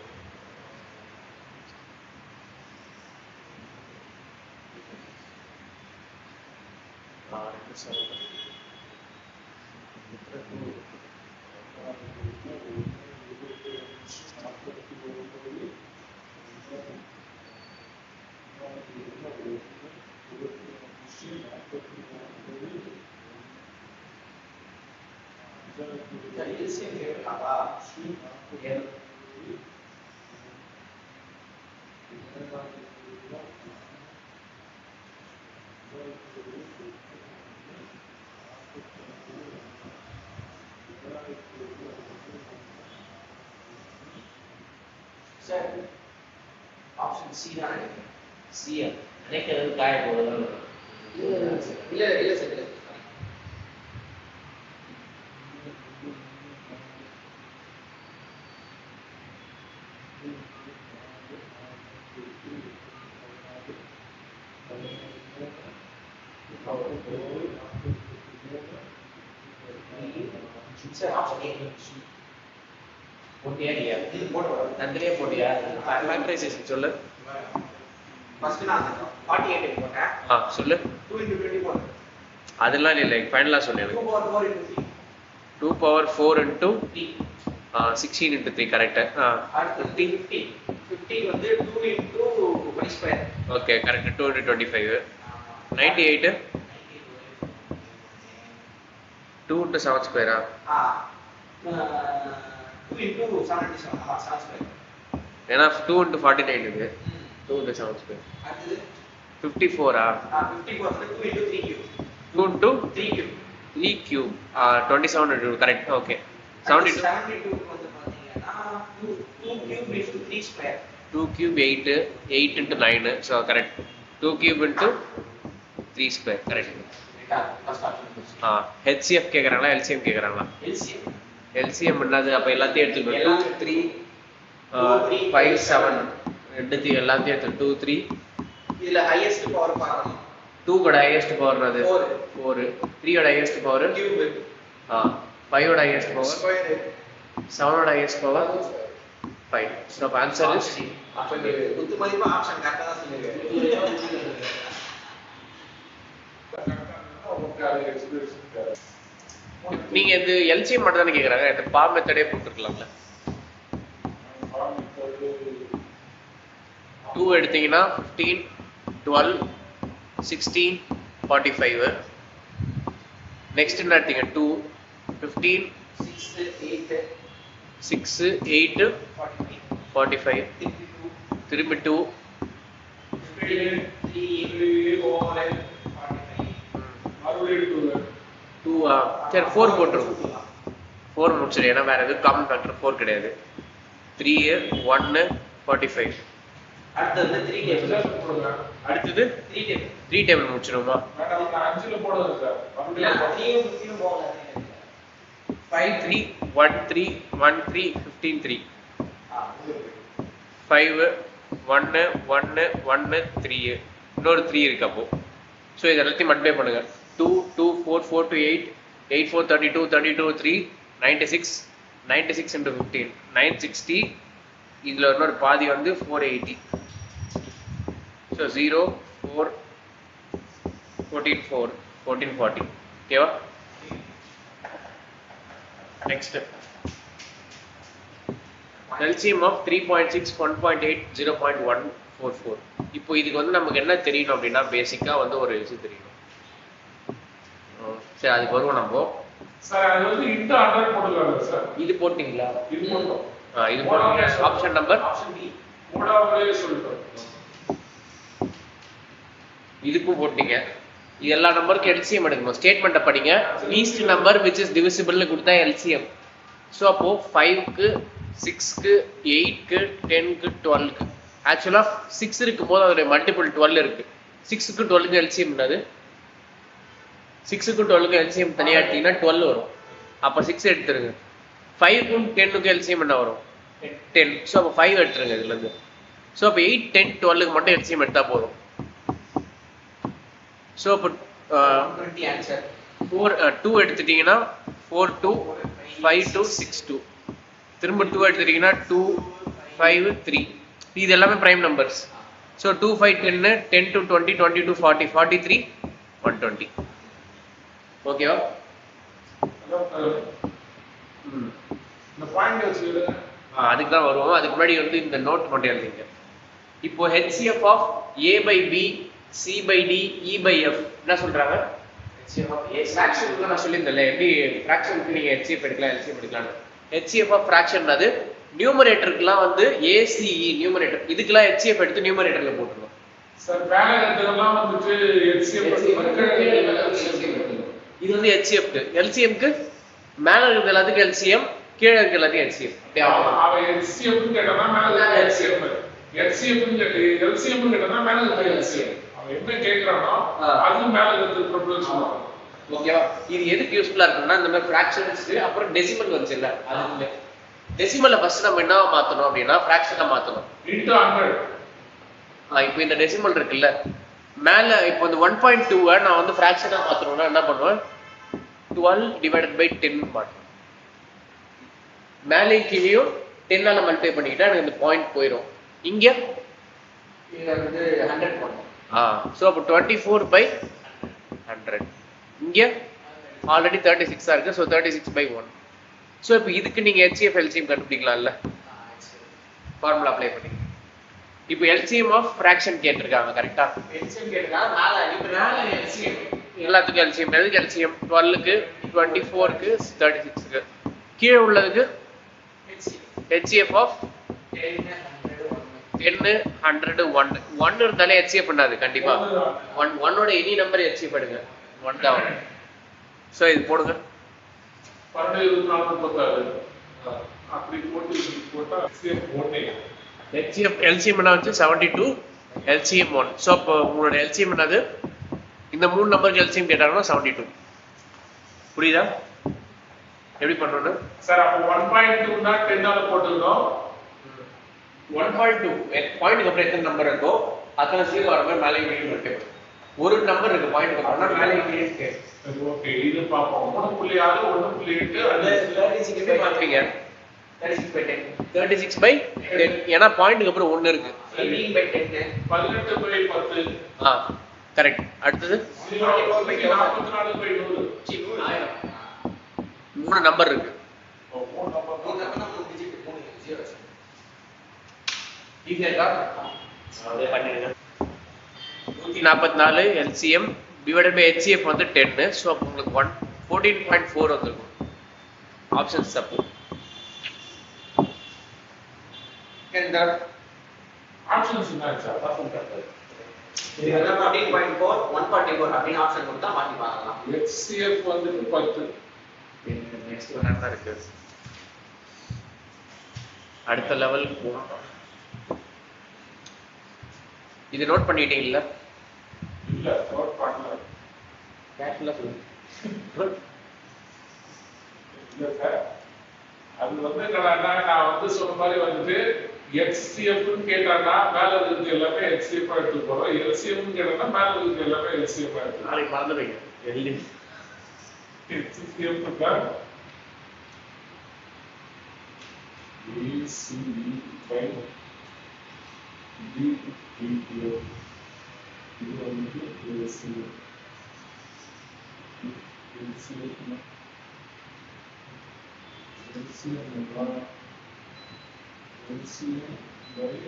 [SPEAKER 1] சார் ஆப்ஷன் சி தானே சி நினைக்கிறது காய போடுறது
[SPEAKER 3] இல்ல இல்ல சார் இல்ல
[SPEAKER 1] சார் ஆப்ஷன் ஏ போட்டியா இல்லையா
[SPEAKER 3] இது போட்டு
[SPEAKER 1] நந்திரியே போட்டியா ஃபேக்டரைசேஷன் சொல்லு
[SPEAKER 3] ஃபர்ஸ்ட் நான் 48 போட்டேன்
[SPEAKER 1] சொல்லு
[SPEAKER 3] 2 into 24
[SPEAKER 1] அதெல்லாம் இல்லை ஃபைனலாக சொல்லு
[SPEAKER 3] 2
[SPEAKER 1] எனக்கு
[SPEAKER 3] power 4 into 3
[SPEAKER 1] 2 power 4 into
[SPEAKER 3] 3
[SPEAKER 1] 16 into 3 correct
[SPEAKER 3] அடுத்து 15 15 வந்து 2 into y square
[SPEAKER 1] okay correct 2 into 25 98 2 into 7 square
[SPEAKER 3] 2 into 77 7 square
[SPEAKER 1] ஏன்னா 2 into 49 இது 2 into 7 square
[SPEAKER 3] அடுத்து
[SPEAKER 1] 54
[SPEAKER 3] 54 வந்து 2 into 3 cube
[SPEAKER 1] 2 into
[SPEAKER 3] 3 cube
[SPEAKER 1] 3 cube 27 into correct okay 72
[SPEAKER 3] 72 வந்து பாத்தீங்கன்னா 2 cube into 3 square
[SPEAKER 1] 2 cube 8 8 into 9 so correct 2 cube into 3 square correct
[SPEAKER 3] first option
[SPEAKER 1] HCF கேக்குறாங்களா LCM கேக்குறாங்களா
[SPEAKER 3] LCM
[SPEAKER 1] LCM என்னது அப்ப எல்லாத்தையும் எடுத்துக்கணும் 2 3 5 7 ரெண்டுத்தையும் எல்லாத்தையும் எடுத்து 2 3
[SPEAKER 3] இதுல ஹையஸ்ட் பவர் பார்க்கணும்
[SPEAKER 1] 2 ஓட ஹையஸ்ட் பவர் அது
[SPEAKER 3] 4
[SPEAKER 1] 4 3 ஓட ஹையஸ்ட் பவர்
[SPEAKER 3] cube
[SPEAKER 1] 5 ஓட ஹையஸ்ட் பவர்
[SPEAKER 3] square
[SPEAKER 1] 7 ஓட highest power 5 so the answer is
[SPEAKER 3] அப்ப நீ குத்து மதிப்பா ஆப்ஷன் கரெக்ட்டா தான் சொல்லிருக்க
[SPEAKER 1] நீங்க இது LCM மட்டும் தானே கேக்குறாங்க இந்த பா மெத்தடே போட்டுருக்கலாம்ல 2 எடுத்தீங்கன்னா 15 12 16 45 நெக்ஸ்ட் என்ன எடுத்தீங்க 2 15
[SPEAKER 3] 6 8
[SPEAKER 1] 6 8
[SPEAKER 3] 45
[SPEAKER 1] 45 திரும்பி 2
[SPEAKER 3] 3 4 45
[SPEAKER 1] 2 சரி 4 போட்டுருவோம் 4 முடிச்சிடு ஏன்னா வேற எதுவும் காமன் ஃபேக்டர் 4 கிடையாது 3 1 45
[SPEAKER 3] அடுத்து வந்து 3 டேபிள்
[SPEAKER 1] அடுத்தது
[SPEAKER 3] 3 டேபிள்
[SPEAKER 1] 3 டேபிள் முடிச்சிடுவோமா
[SPEAKER 2] 5ல போடுங்க சார்
[SPEAKER 3] இல்ல 3 15 போகல
[SPEAKER 1] 5 3 1 3 1 3 15 3 5 1 1 1 3 இன்னொரு 3 இருக்கு அப்போ ஸோ இது எல்லாத்தையும் மல்டிப்ளை பண்ணுங்க 2 2 4 4 to 8 8 4 32 32 3 96 96 into 15 960 இதுல இன்னொரு பாதி வந்து 480 ஸோ 0 4 14 4 1440 ஓகேவா நெக்ஸ்ட் LCM of 3.6 1.8 0.144 இப்போ இதுக்கு வந்து நமக்கு என்ன தெரியணும் அப்படின்னா பேசிக்கா வந்து ஒரு விஷயம் தெரியணும் சரி அதுக்கு வருவோம் நம்ம
[SPEAKER 2] சார் அது வந்து இந்த ஆர்டர் போடலாம் சார்
[SPEAKER 1] இது போட்டீங்களா
[SPEAKER 2] இது போட்டோம்
[SPEAKER 1] இது போட்டீங்க ஆப்ஷன் நம்பர்
[SPEAKER 3] ஆப்ஷன் பி
[SPEAKER 2] மூணாவதுலயே சொல்லிட்டோம்
[SPEAKER 1] இதுக்கும் போட்டீங்க இது எல்லா நம்பருக்கும் LCM எடுக்கணும் ஸ்டேட்மெண்ட்டை படிங்க லீஸ்ட் நம்பர் விச் இஸ் டிவிசிபிள்னு கொடுத்தா LCM ஸோ அப்போ 5க்கு 6க்கு 8க்கு 10க்கு 12க்கு ஆக்சுவலா 6 இருக்கும் போது அதோட மல்டிபிள் 12 இருக்கு 6க்கு 12க்கு LCM என்னது 6க்கு 12க்கு LCM தனியா எடுத்தீங்கன்னா 12 வரும் அப்ப 6 எடுத்துருங்க 5க்கும் 10க்கு LCM என்ன வரும் 10 ஸோ அப்போ 5 எடுத்துருங்க இதுல இருந்து ஸோ அப்போ 8 10 12க்கு மட்டும் LCM எடுத்தா போதும் ஸோ அப்போ
[SPEAKER 3] 20 ஆன்சர்
[SPEAKER 1] 2 எடுத்துட்டீங்கன்னா 4 2 5 2 6 2 திரும்ப 2 எடுத்துட்டீங்கன்னா 2 5 3 இது எல்லாமே prime numbers so 2 5 10 10 to 20 20 to 40 43 120 ஓகேவா
[SPEAKER 2] இந்த பாயிண்ட் வச்சு
[SPEAKER 1] அதுக்கு தான் வருவோம் அதுக்கு முன்னாடி வந்து இந்த நோட் மட்டும் எழுதிங்க இப்போ HCF of A by B C by D E by F என்ன சொல்றாங்க HCF ஆஃப் A ஃபிராக்ஷனுக்கு நான் சொல்லியிருந்தேன்ல எப்படி ஃபிராக்ஷனுக்கு நீங்க HCF எடுக்கலாம் LCM எடுக்கலாம்னு HCF ஆஃப் ஃபிராக்ஷன் அது நியூமரேட்டருக்குலாம் வந்து ACE நியூமரேட்டர் இதுக்கெல்லாம் HCF எடுத்து நியூமரேட்டர்ல போட்டுருவோம்
[SPEAKER 2] சார் வேலை இடத்துலலாம் வந்துட்டு HCF
[SPEAKER 1] இது வந்து HCF க்கு LCM க்கு மேல இருக்கிறது எல்லாத்துக்கும் LCM கீழே இருக்க எல்லாத்தையும் HCF அப்படியே
[SPEAKER 2] அவன் HCF கேட்டானா மேல LCM HCF LCM கேட்டானா மேல LCM அவன் என்ன கேக்குறானோ அது மேல இருந்து ப்ரொபோஷன்
[SPEAKER 1] ஓகேவா இது எதுக்கு யூஸ்ஃபுல்லா இருக்கும்னா இந்த மாதிரி ஃபிராக்ஷன்ஸ் அப்புறம் டெசிமல் வந்துச்சு இல்ல அதுல டெசிமல்ல ஃபர்ஸ்ட் நம்ம என்ன மாத்தணும் அப்படின்னா ஃபிராக்ஷனா மாத்தணும்
[SPEAKER 2] into 100
[SPEAKER 1] இப்போ இந்த டெசிமல் இருக்குல்ல மேல இப்போ இந்த 1.2 நான் வந்து ஃபிராக்ஷனா மாத்தணும்னா என்ன பண்ணுவேன் 12 divided by 10 மாட்டேன் மேலே கீழேயும் 10 ஆல மல்டிப்ளை பண்ணிக்கிட்டா எனக்கு இந்த பாயிண்ட் போயிடும் இங்க
[SPEAKER 3] இங்க வந்து 100 போடணும்
[SPEAKER 1] சோ அப்போ 24 by 100 இங்க ஆல்ரெடி 36 இருக்கு சோ 36 by 1 சோ இப்போ இதுக்கு நீங்க HCF LCM கண்டுபிடிக்கலாம்ல ஃபார்முலா அப்ளை பண்ணி இப்போ LCM ஆஃப் ஃபிராக்ஷன் கேட்டிருக்காங்க கரெக்ட்டா
[SPEAKER 3] LCM கேட்டா மேல மேல LCM
[SPEAKER 1] எல்லாத்துக்கும் LCM எதுக்கு LCM 12 க்கு 24 க்கு 36 க்கு கீழே உள்ளதுக்கு HCF ஆஃப் 10 100 1 இருந்தாலே HCF பண்ணாது கண்டிப்பா 1 ஓட எனி நம்பர் HCF எடுங்க 1 தான் வரும் சோ இது போடுங்க
[SPEAKER 2] 12 24 அப்படி போட்டா HCF 1
[SPEAKER 1] HCF LCM என்ன வந்து 72 LCM 1 சோ அப்போ உங்களோட LCM என்னது இந்த மூணு நம்பருக்கு LCM கேட்டாங்கன்னா 72 புரியுதா எப்படி பண்றோம்னு
[SPEAKER 2] சார் அப்ப 1.2 னா 10 ஆல போட்டுறோம்
[SPEAKER 1] 1.2 பாயிண்ட்க்கு அப்புறம் எத்தனை நம்பர் இருக்கோ அத்தனை ஜீரோ வர மாதிரி மேலே கீழே இருக்கு ஒரு நம்பர் இருக்கு பாயிண்ட்க்கு அப்புறம் மேலே கீழே இருக்கு
[SPEAKER 2] ஓகே இது பாப்போம் 3.6 1.8 அது
[SPEAKER 3] 36
[SPEAKER 1] எப்படி பாப்பீங்க
[SPEAKER 3] 36 by 10
[SPEAKER 1] 36 by 10 ஏன்னா பாயிண்ட்க்கு அப்புறம் 1 இருக்கு
[SPEAKER 3] 18 by 10
[SPEAKER 2] 18 by 10
[SPEAKER 1] கரெக்ட் அடுத்தது
[SPEAKER 2] 44 by 100
[SPEAKER 1] மூணு நம்பர் இருக்கு ஈஸியா இருக்கா அதே பண்ணிடுங்க 144 LCM divided by HCF வந்து 10 சோ அப்ப உங்களுக்கு 14.4 வந்திருக்கும் ஆப்ஷன்ஸ் தப்பு
[SPEAKER 2] ஆப்ஷன்ஸ் என்ன சார்
[SPEAKER 3] இது வந்து 14.4 144 அப்படின ஆப்ஷன் கொடுத்தா மாத்தி பார்க்கலாம்
[SPEAKER 2] HCF வந்து 10
[SPEAKER 1] நெக்ஸ்ட் ஒன் தான் இருக்கு அடுத்த லெவல் போறோம் இது நோட் பண்ணிட்டீங்களா
[SPEAKER 2] இல்ல நோட் பண்ணல
[SPEAKER 1] கேட்ல சொல்லுங்க
[SPEAKER 2] இல்ல சார் அது வந்து என்னன்னா நான் வந்து சொன்ன மாதிரி வந்து HCF ன்னு கேட்டானா மேல இருக்கு எல்லாமே HCF எடுத்து போறோம் LCM ன்னு கேட்டானா மேல இருக்கு எல்லாமே LCM எடுத்து
[SPEAKER 1] நாளைக்கு மறந்துடுங்க எழுதி
[SPEAKER 2] HCF க்கு BC by D இது வந்து LCM LCM by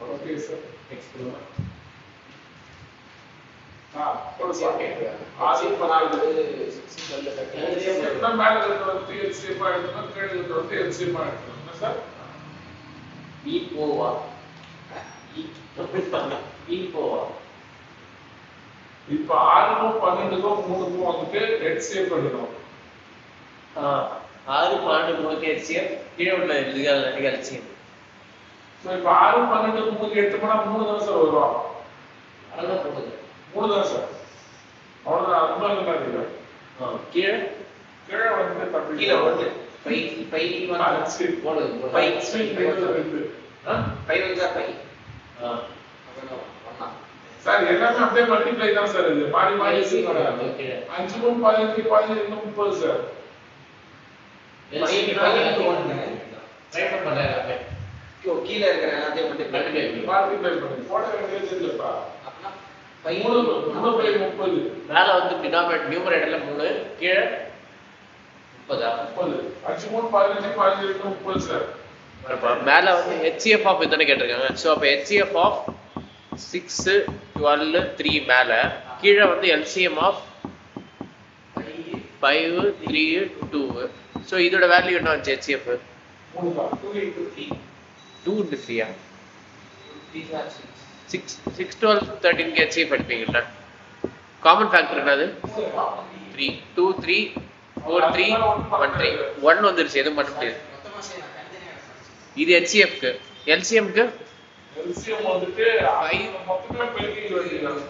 [SPEAKER 2] okay sir next one ஒரு செகண்ட் ஆதி பண்ணாது என்ன மேல இருந்து வந்து LCM எடுத்தா கீழ இருந்து வந்து LCM எடுத்தா என்ன சார்
[SPEAKER 1] போவா போவா
[SPEAKER 2] இப்ப 6க்கும் 12க்கும் 3க்கும் வந்துட்டு HCF எடுக்கணும்
[SPEAKER 1] 6 12 3 HCF கீழே உள்ள இதுகள் HCF
[SPEAKER 2] சோ இப்ப 6 12 3 எடுத்தோம்னா 3 தான் சார் வரும்
[SPEAKER 1] அதான் போடுது
[SPEAKER 2] 3 தான் சார் அவ்வளவுதான் ரொம்ப நல்லா இருக்கு
[SPEAKER 1] கீழே
[SPEAKER 2] கீழே வந்து தப்பி
[SPEAKER 3] கீழ வந்து 5 வந்து போடுது 5 வந்து 5
[SPEAKER 2] சார் எல்லாமே அப்படியே மல்டிப்ளை தான் சார் இது மாறி மாறி 5 க்கும் 15 15 இன்னும் 30 சார்
[SPEAKER 3] கீழ இருக்கிற எல்லாத்தையும்
[SPEAKER 2] மல்டிப்ளை பண்ணி போட வேண்டியது இல்லப்பா
[SPEAKER 3] அப்பனா
[SPEAKER 2] 3 by 30
[SPEAKER 1] மேல வந்து டினாமினேட்டர் நியூமரேட்டர்ல 3 கீழே 30
[SPEAKER 2] 5 க்கும் 15 15 இன்னும் 30 சார்
[SPEAKER 1] மேல வந்து HCF ஆஃப் எத்தனை கேட்டிருக்காங்க சோ அப்ப HCF ஆஃப் 6 12 3 மேல கீழே வந்து LCM ஆஃப் 5 3 2 சோ இதோட வேல்யூ என்ன வந்துச்சு HCF
[SPEAKER 2] 3 தான் 2 into 3
[SPEAKER 1] 2 into 3
[SPEAKER 3] These are 6.
[SPEAKER 1] 6 12 13 க்கு HCF எடுப்பீங்கல்ல காமன் ஃபேக்டர் என்னது 3 2 3 4 3 1 3 1 வந்துருச்சு எதுவும் பண்ண முடியாது
[SPEAKER 3] மொத்தமா செய்யலாம் தனித்தனியா எடுக்கலாம்.
[SPEAKER 1] இது HCF க்கு LCM க்கு
[SPEAKER 2] LCM வந்துட்டு 5 மொத்தமே பெருக்கி வைக்கலாம்.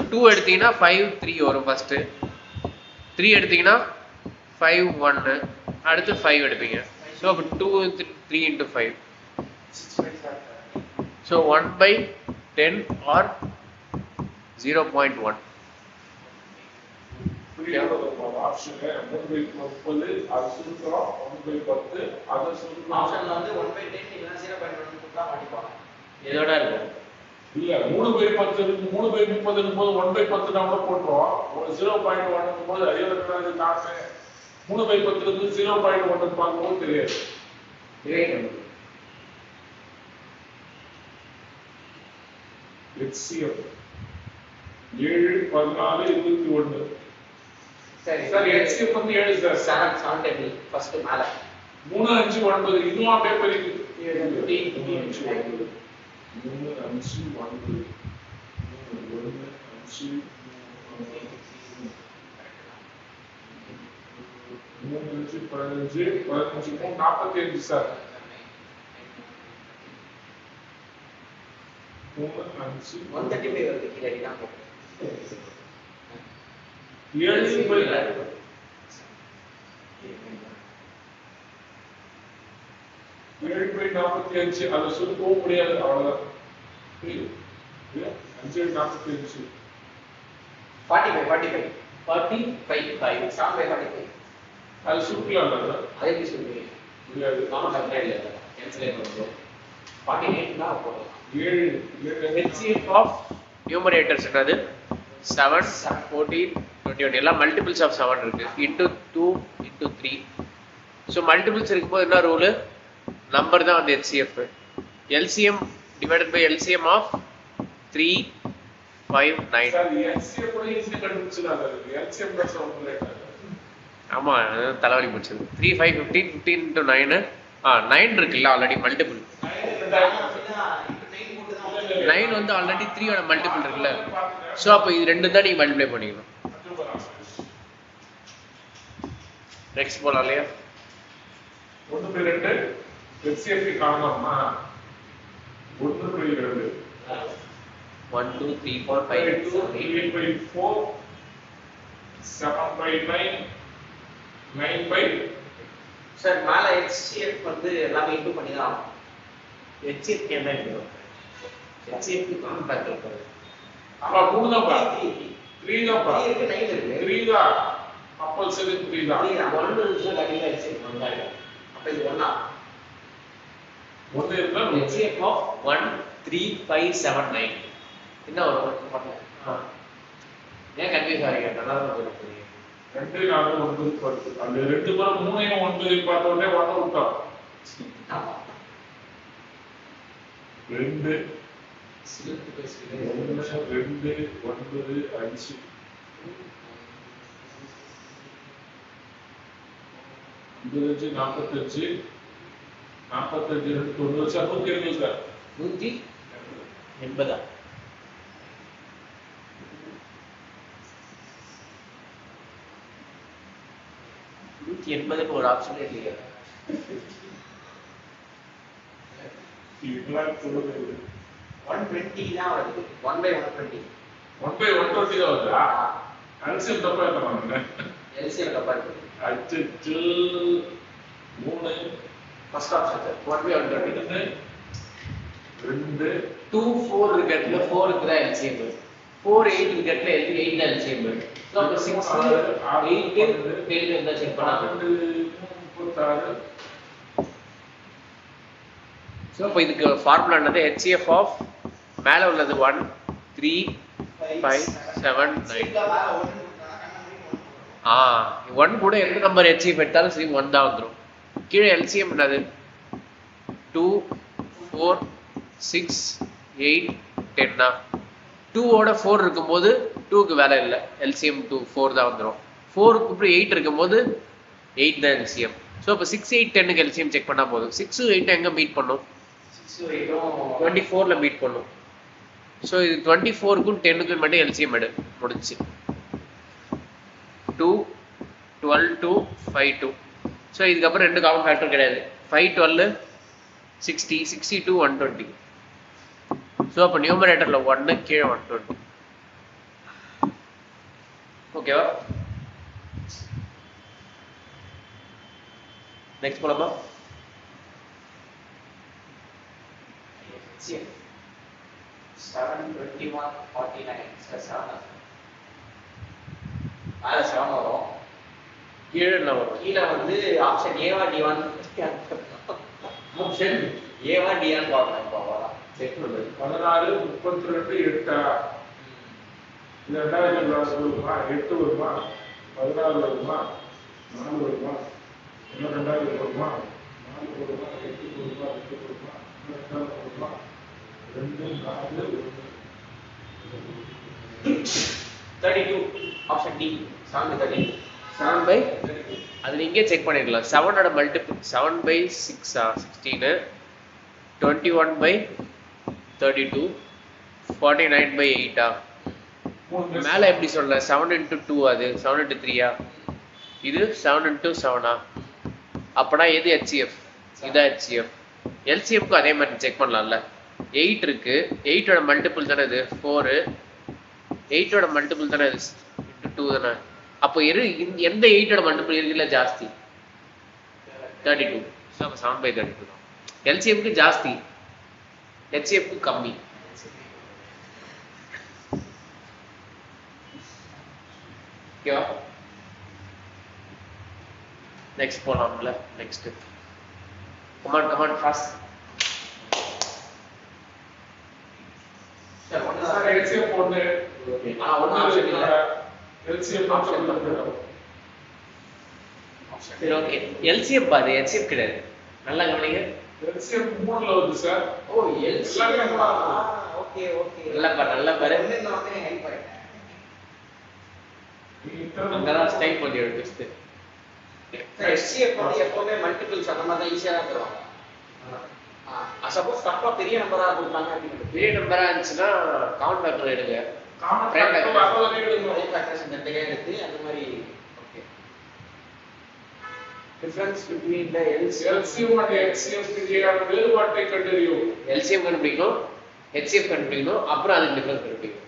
[SPEAKER 1] 2 எடுத்தீங்கன்னா 5 3 வரும் ஃபர்ஸ்ட் 3 எடுத்தீங்கன்னா 5 1 அடுத்து 5 எடுப்பீங்க ஸோ அப்போ 2 3 into 5 ஸோ 1/10 or 0.1
[SPEAKER 2] ஆப்ஷன் 3/30 அது சுருக்கிறோம் 1/10 அதை சுருக்கிறோம்.
[SPEAKER 3] ஆப்ஷன்ல வந்து 1/10 இல்லைன்னா 0.1 கொடுத்தா மாட்டிப்பாங்க.
[SPEAKER 1] இதோட இருக்கும்
[SPEAKER 2] இல்ல 3/10 இருக்கு 3/30 இருக்கும்போது 1/10 கூட போட்டுருவோம். ஒரு 0.1 இருக்கும்போது ஐயோ இது காசு 3/10 இருக்கு 0.1 பார்க்கும்போது தெரியாது. HCF 7 14 21
[SPEAKER 3] சரி
[SPEAKER 2] சார் HCF வந்து 7 சார்
[SPEAKER 3] 7 டேபிள் ஃபர்ஸ்ட் மேல
[SPEAKER 2] 3 5 9 இன்னும் அப்படியே பெருக்கி
[SPEAKER 3] 15
[SPEAKER 2] 3 5 9 3 5 9 1 5 3 5 15 45 சார் 3 5
[SPEAKER 3] 135 வருது கீழே தான் போட்டு
[SPEAKER 2] 7/45 அதை சுருக்கவும் முடியாது அவ்வளவுதான் 5/45
[SPEAKER 3] 45 45 7/45
[SPEAKER 2] அது சுருக்கலாம்
[SPEAKER 3] அதே எப்படி சொல்றீங்க
[SPEAKER 2] முடியாது
[SPEAKER 3] நாம கரெக்டா இல்ல கேன்சல் பண்ணுவோம் 48 தான் போடுறோம்
[SPEAKER 2] 7
[SPEAKER 1] HCF of numerators என்னது 7 14 21 எல்லாம் மல்டிபிள்ஸ் ஆஃப் 7 இருக்கு into 2 into 3 ஸோ மல்டிபிள்ஸ் இருக்கும்போது என்ன ரூலு நம்பர் தான் வந்து HCF LCM divided by LCM of 3 5 9
[SPEAKER 2] sir HCF கூட ஈஸியா கண்டுபிடிச்சலாம் LCM பிளஸ் ஆபரேட்டர்
[SPEAKER 1] ஆமா தலைவலி போச்சு 3 5 15 15 into 9 9 இருக்குல்ல ஆல்ரெடி மல்டிபிள் 9 வந்து ஆல்ரெடி 3 ஓட மல்டிபிள் இருக்குல்ல ஸோ அப்போ இது ரெண்டு தான் நீங்க மல்டிப்ளை பண்ணிக்கணும் நெக்ஸ்ட் போலாம் இல்லையா
[SPEAKER 2] 1/2 HCF காணலாமா 1/2
[SPEAKER 1] 1 2 3 4 5 6 7
[SPEAKER 2] 3/4 7/9 9/.
[SPEAKER 3] சார் மேல HCF வந்து எல்லாமே இன்டு பண்ணி தான் ஆகும்.
[SPEAKER 1] HCF என்ன இருக்கும் HCF க்கு காமன் ஃபேக்டர் இருக்கு
[SPEAKER 2] அப்ப 3 தான் பா 3 தான் பா
[SPEAKER 3] 3 இருக்கு 9 இருக்கு
[SPEAKER 2] 3 தான் அப்ப சரி 3 தான்
[SPEAKER 3] 3 தான் 1 நிமிஷம் கட்டில HCF வந்தாங்க அப்ப இது ஒண்ணா
[SPEAKER 2] 1 இருந்தா
[SPEAKER 1] HCF of 1 3 5 7 9 என்ன வரும் பண்ணலாம் ஏன் கன்ஃபியூஸ் ஆகிறீங்க நல்லா தான் சொல்லுங்க
[SPEAKER 2] 2 4 9 10 அந்த ரெண்டு பேரும் 3 9 பார்த்த உடனே 1 விட்டோம்
[SPEAKER 3] ஆமா
[SPEAKER 2] 2
[SPEAKER 3] சிலத்து பேசுறீங்க
[SPEAKER 2] 2 9 5 இது 45 45 90 சார் 120 சார்
[SPEAKER 1] 180 180 ஒரு ஆப்ஷன் இல்லையா
[SPEAKER 2] இதெல்லாம் சொல்லுங்க
[SPEAKER 3] 120 தான் வருது 1/120
[SPEAKER 2] 1/120 தான் வருதா கன்செப்ட் தப்பா இருக்காங்க
[SPEAKER 3] LCM தப்பா இருக்கு
[SPEAKER 2] அச்சோ 3
[SPEAKER 3] ஃபர்ஸ்ட் ஆப்ஷன் சார் 1/120
[SPEAKER 2] 2
[SPEAKER 1] 2 4 இருக்க இடத்துல 4 க்கு தான் LCM 4 8 இருக்க இடத்துல 8 தான் LCM சோ அப்ப 6 8 10 இருந்தா செக் பண்ணலாம்
[SPEAKER 2] 36
[SPEAKER 1] சோ அப்ப இதுக்கு ஃபார்முலா என்னது HCF of மேல உள்ளது 1 3 5 7 9 1 கூட எந்த நம்பர் HCF எடுத்தாலும் சரி 1 தான் வந்துரும் கீழே LCM என்னது 2 4 6 8 10 தான் 2 ஓட 4 இருக்கும்போது 2 க்கு வேலை இல்லை LCM 2 4 தான் வந்துரும் 4 க்கு அப்புறம் 8 இருக்கும்போது 8 தான் LCM ஸோ அப்போ 6 8 10 க்கு LCM செக் பண்ணா போதும் 6 8 எங்க மீட் பண்ணும் 24ல மீட் பண்ணும். ஸோ இது 24க்கும் 10க்கும் மட்டும் எல்சிஎம் எடு முடிச்சு 2 12 2 5 2. ஸோ இதுக்கப்புறம் ரெண்டு காமன் ஃபேக்டர் கிடையாது. 5 12 60 62 120. ஸோ அப்போ நியூமரேட்டரில் 1 கீழே 120. ஓகேவா? நெக்ஸ்ட் போலாமா?
[SPEAKER 3] 721 49 மேல 7 வரும்.
[SPEAKER 1] கீழே என்ன வரும்?
[SPEAKER 3] கீழே வந்து ஆப்ஷன் ஏவா டிவான்
[SPEAKER 2] ஆப்ஷன்
[SPEAKER 3] ஏவா டியான்னு பார்க்கணும். இப்போ அவ்வளோதான் செக் பண்ணுறது.
[SPEAKER 2] 16 32 8 இது 2000 வருமா 8 வருமா 16 வருமா 4 வருமா இன்னும் 2000 வருமா 4 வருமா 8 வருமா 8 வருமா 2000 வருமா 2 4
[SPEAKER 3] 32 ஆப்ஷன் டி 732
[SPEAKER 1] 7 by அது நீங்க செக் பண்ணிடலாம். 7ஓட மல்டிபிள் 7 by 6 16 21 by 32 49 by 8 மேல எப்படி சொல்ற 7 into 2 அது 7 into 3 இது 7 into 7 அப்பனா எது HCF? இதான் HCF. LCMக்கு அதே மாதிரி செக் பண்ணலாம்ல. 8 இருக்கு. 8ஓட மல்டிபிள் தானே இது 4. 8ஓட மல்டிபிள் தானே இது into 2 தானே. அப்போ எந்த 8ஓட மல்டிபிள் இருக்குல்ல ஜாஸ்தி 32. ஸோ அப்போ 7 by 32 தான். LCMக்கு ஜாஸ்தி, HCFக்கு கம்மி. ஓகேவா? நெக்ஸ்ட் போலாம்ல. Next come on fast.
[SPEAKER 2] Sir LCM போடு.
[SPEAKER 3] ஒண்ணு ஆப்ஷன் இல்ல.
[SPEAKER 2] எல்சிஎம் ஆப்ஷன்
[SPEAKER 1] சரி ஓகே. LCM பாரு, HCF கிடையாது. நல்லா கவனிங்க.
[SPEAKER 2] எல்சிஎம் 3ல வருது சார்.
[SPEAKER 3] ஓ எல்சிஎம். ஓகே
[SPEAKER 1] நல்லா பாரு.
[SPEAKER 3] என்னன்னே ஹெல்ப் பண்ணிட்டேன்.
[SPEAKER 1] அங்கதான் ஸ்டைல் பண்ணி எடுத்து
[SPEAKER 3] HCF வந்து எப்பவுமே மல்டிபிள்ஸ் அந்த மாதிரி தான் ஈஸியா தான் தருவாங்க. சப்போஸ் தப்பா பெரிய நம்பரா கொடுத்தாங்க அப்படின்னு
[SPEAKER 1] பெரிய நம்பரா இருந்துச்சுன்னா காமன் ஃபேக்டர் எடுங்க.
[SPEAKER 2] காமன் ஃபேக்டர் வரவே எடுங்க.
[SPEAKER 3] ஒரே ஃபேக்டர்ஸ் இந்த கையை எடுத்து அந்த மாதிரி. Okay. Difference between the
[SPEAKER 2] LCM and HCF இடையான வேறுபாட்டை கண்டறியவும்.
[SPEAKER 1] LCM கண்டுபிடிக்கணும், HCF கண்டுபிடிக்கணும், அப்புறம் அதுக்கு டிஃபரன்ஸ் கண்டுபிடிக்கணும்.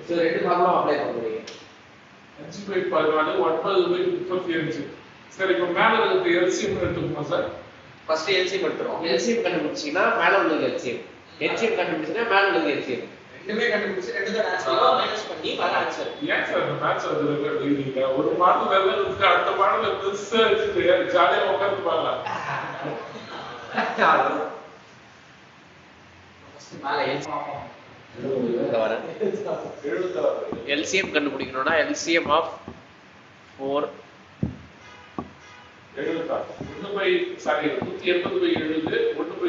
[SPEAKER 1] ஸோ ரெண்டு ஃபார்முலா அப்ளை பண்ணுவீங்க.
[SPEAKER 2] 5/14 9/35. சரி இப்போ மேல இருக்கிற எல்சிஎம் எடுத்துக்கோமா சார்?
[SPEAKER 3] ஃபர்ஸ்ட் எல்சிஎம் எடுத்துறோம்.
[SPEAKER 1] LCM கண்டுபிடிச்சீங்கன்னா மேல உள்ளது LCM, HCF கண்டுபிடிச்சீங்கன்னா மேல உள்ளது LCM.
[SPEAKER 3] ரெண்டுமே கண்டுபிடிச்சு ரெண்டு தான் ஆன்சர் மைனஸ் பண்ணி வர ஆன்சர்.
[SPEAKER 2] ஏன் சார் இந்த மேட்ச் அதுல எழுதிங்க? ஒரு பாட்டு வெல்ல இருக்கு, அடுத்த பாட்டுல பெருசா வச்சுட்டு ஜாலியா உட்கார்ந்து பாடலாம்.
[SPEAKER 3] ஃபர்ஸ்ட் மேல எல்சிஎம்
[SPEAKER 1] LCM கண்டுபிடிக்கணும்னா LCM ஆஃப் 4
[SPEAKER 2] 180/70 1/70. இப்போ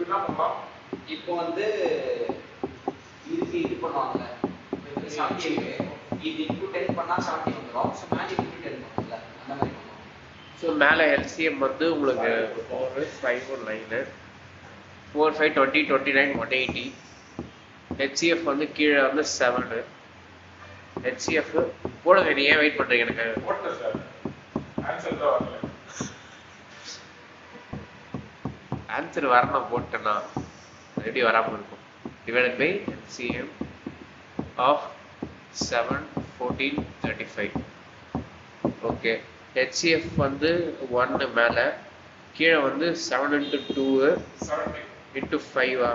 [SPEAKER 2] என்ன பண்ணலாம்?
[SPEAKER 3] இப்போ வந்து இதுக்கு இது பண்ணுவாங்க. இது 70 இருக்கு. இது இன்டு 10 பண்ணா 70 வந்துரும். சோ மேஜிக் இன்டு 10 பண்ணுவாங்கல அந்த மாதிரி பண்ணுவோம்.
[SPEAKER 1] ஸோ மேலே LCM வந்து உங்களுக்கு 4 5 9 4 5 20 29 180. HCF வந்து கீழே வந்து 7. HCF போடுங்க. நீ ஏன் வெயிட் பண்றீங்க? எனக்கு
[SPEAKER 2] போட்டேன் சார். ஆன்சர் தான் வரல.
[SPEAKER 1] ஆன்சர் வரணும் போட்டேன்னா எப்படி வராமல் இருக்கும். Divided by LCM of 7 14 35. Okay. HCF வந்து 1 மேலே, கீழே வந்து 7 into 2
[SPEAKER 2] 70.
[SPEAKER 1] into 5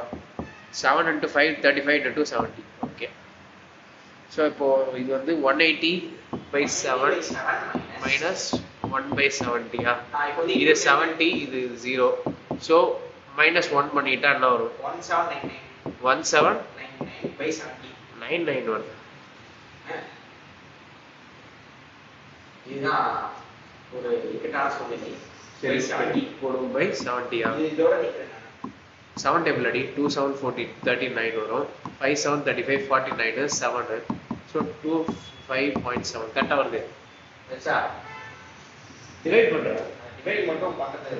[SPEAKER 1] 7 into 5 35 into 70. Okay. So இப்போ இது வந்து 180/7 minus 1/70. இது 70, இது 0. ஸோ மைனஸ் 1 பண்ணிட்டா என்ன வரும்? 1799
[SPEAKER 3] இதுதான் ஒரு இக்கட்டான சூழ்நிலை.
[SPEAKER 1] சரி 70 போடும் by 70.
[SPEAKER 3] இதோட நிக்கிறேன்.
[SPEAKER 1] 7 டேபிள் அடி 2 7 14 39 வரும். 5 7 35 49 7. ஸோ 25.7 கரெக்டாக வருது.
[SPEAKER 3] சரிச்சா?
[SPEAKER 1] டிவைட் பண்ணுறேன்.
[SPEAKER 3] டிவைட் மட்டும் பண்றது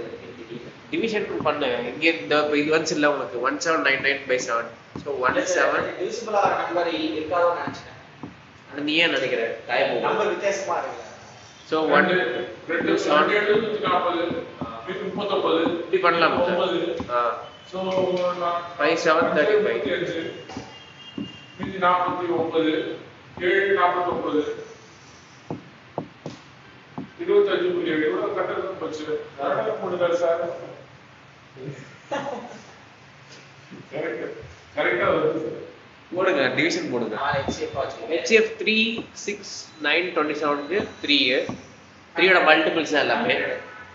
[SPEAKER 1] டிவிஷன் பண்ணு இங்க இந்த இது வந்து இல்ல உங்களுக்கு 1799/7 ஸோ 17
[SPEAKER 3] டிவிசிபிள் ஆகிற நம்பர் இருக்காதோன்னு நினைச்சேன்.
[SPEAKER 1] அது நீ ஏன் நினைக்கிற டைம்
[SPEAKER 3] நம்பர் வித்தியாசமா இருக்கு.
[SPEAKER 1] ஸோ
[SPEAKER 2] 2 40 39
[SPEAKER 1] இப்படி பண்ணலாம்
[SPEAKER 2] ஸோ
[SPEAKER 1] 5 7 35
[SPEAKER 2] மீதி 49 7 49 25.7 இவ்வளவு கட்டணம் போச்சு. கட்டணம் போடுங்க சார். கரெக்டா வருது சார்.
[SPEAKER 1] போடுங்க டிவிஷன் போடுங்க.
[SPEAKER 3] HCF ஆச்சு.
[SPEAKER 1] HCF 3 6 9 27 க்கு 3 3 ஓட மல்டிபிள்ஸ் எல்லாமே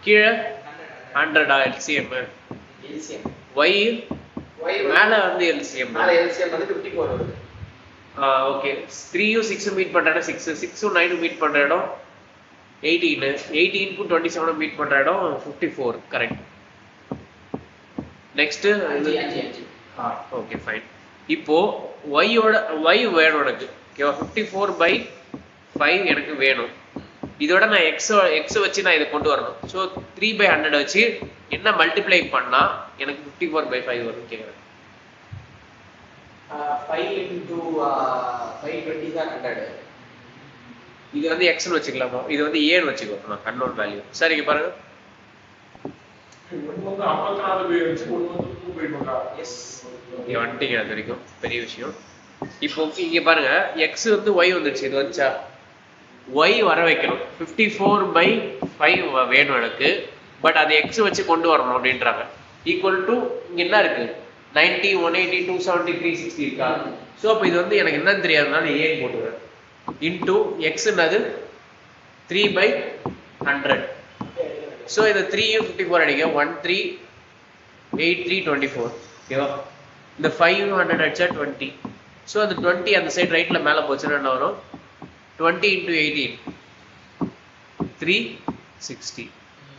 [SPEAKER 1] கீழே 100 LCM
[SPEAKER 3] LCM
[SPEAKER 1] y
[SPEAKER 3] y
[SPEAKER 1] மேல வந்து LCM
[SPEAKER 3] மேல LCM வந்து 54 வருது.
[SPEAKER 1] ஓகே 3யும் 6 மீட் பண்ற இடம் 6 6ம் 9 மீட் பண்ற இடம் 18 18க்கும் 27 மீட் பண்ற இடம் 54 கரெக்ட். Next
[SPEAKER 3] 5
[SPEAKER 1] okay fine. இப்போ y வேணும் எனக்கு ஓகேவா 54/5 எனக்கு வேணும். இதோட நான் x வச்சு நான் இதை கொண்டு வரணும். ஸோ 3/100 வச்சு என்ன மல்டிப்ளை பண்ணா எனக்கு 54/5 வரும்னு கேட்குறேன்.
[SPEAKER 3] 5 into 520 are 100.
[SPEAKER 1] இது வந்து எக்ஸ்னு வச்சுக்கலாமா, இது வந்து ஏன்னு வச்சுக்கோ நான் கன்வர்ட் வேல்யூ. சரி இங்க பாருங்க
[SPEAKER 2] ஒன்று வந்து 54 பேர் வச்சு ஒன்று வந்து 2 பை பண்ணா.
[SPEAKER 3] எஸ்
[SPEAKER 1] இங்க வந்துட்டீங்க, அது வரைக்கும் பெரிய விஷயம். இப்போ இங்க பாருங்க எக்ஸ் வந்து ஒய் வந்துருச்சு, இது வந்துச்சா ஒய் வர வைக்கணும் 54/5 வேணும் எனக்கு. பட் அது எக்ஸ் வச்சு கொண்டு வரணும் அப்படின்றாங்க. ஈக்குவல் டு இங்க என்ன இருக்கு 90 180 270 360 இருக்கா. ஸோ அப்போ இது வந்து எனக்கு என்னன்னு தெரியாதனால ஏன்னு போட்டுக்கிறேன். இன்டூ எக்ஸ் என்னது 3/100. ஸோ இது 3யும் 54 அடிக்க 138324 ஓகேவா. இந்த 500 அடிச்சா 20. ஸோ அந்த 20 அந்த சைடு ரைட்ல மேலே போச்சுன்னா என்ன வரும் 20 into 18 360.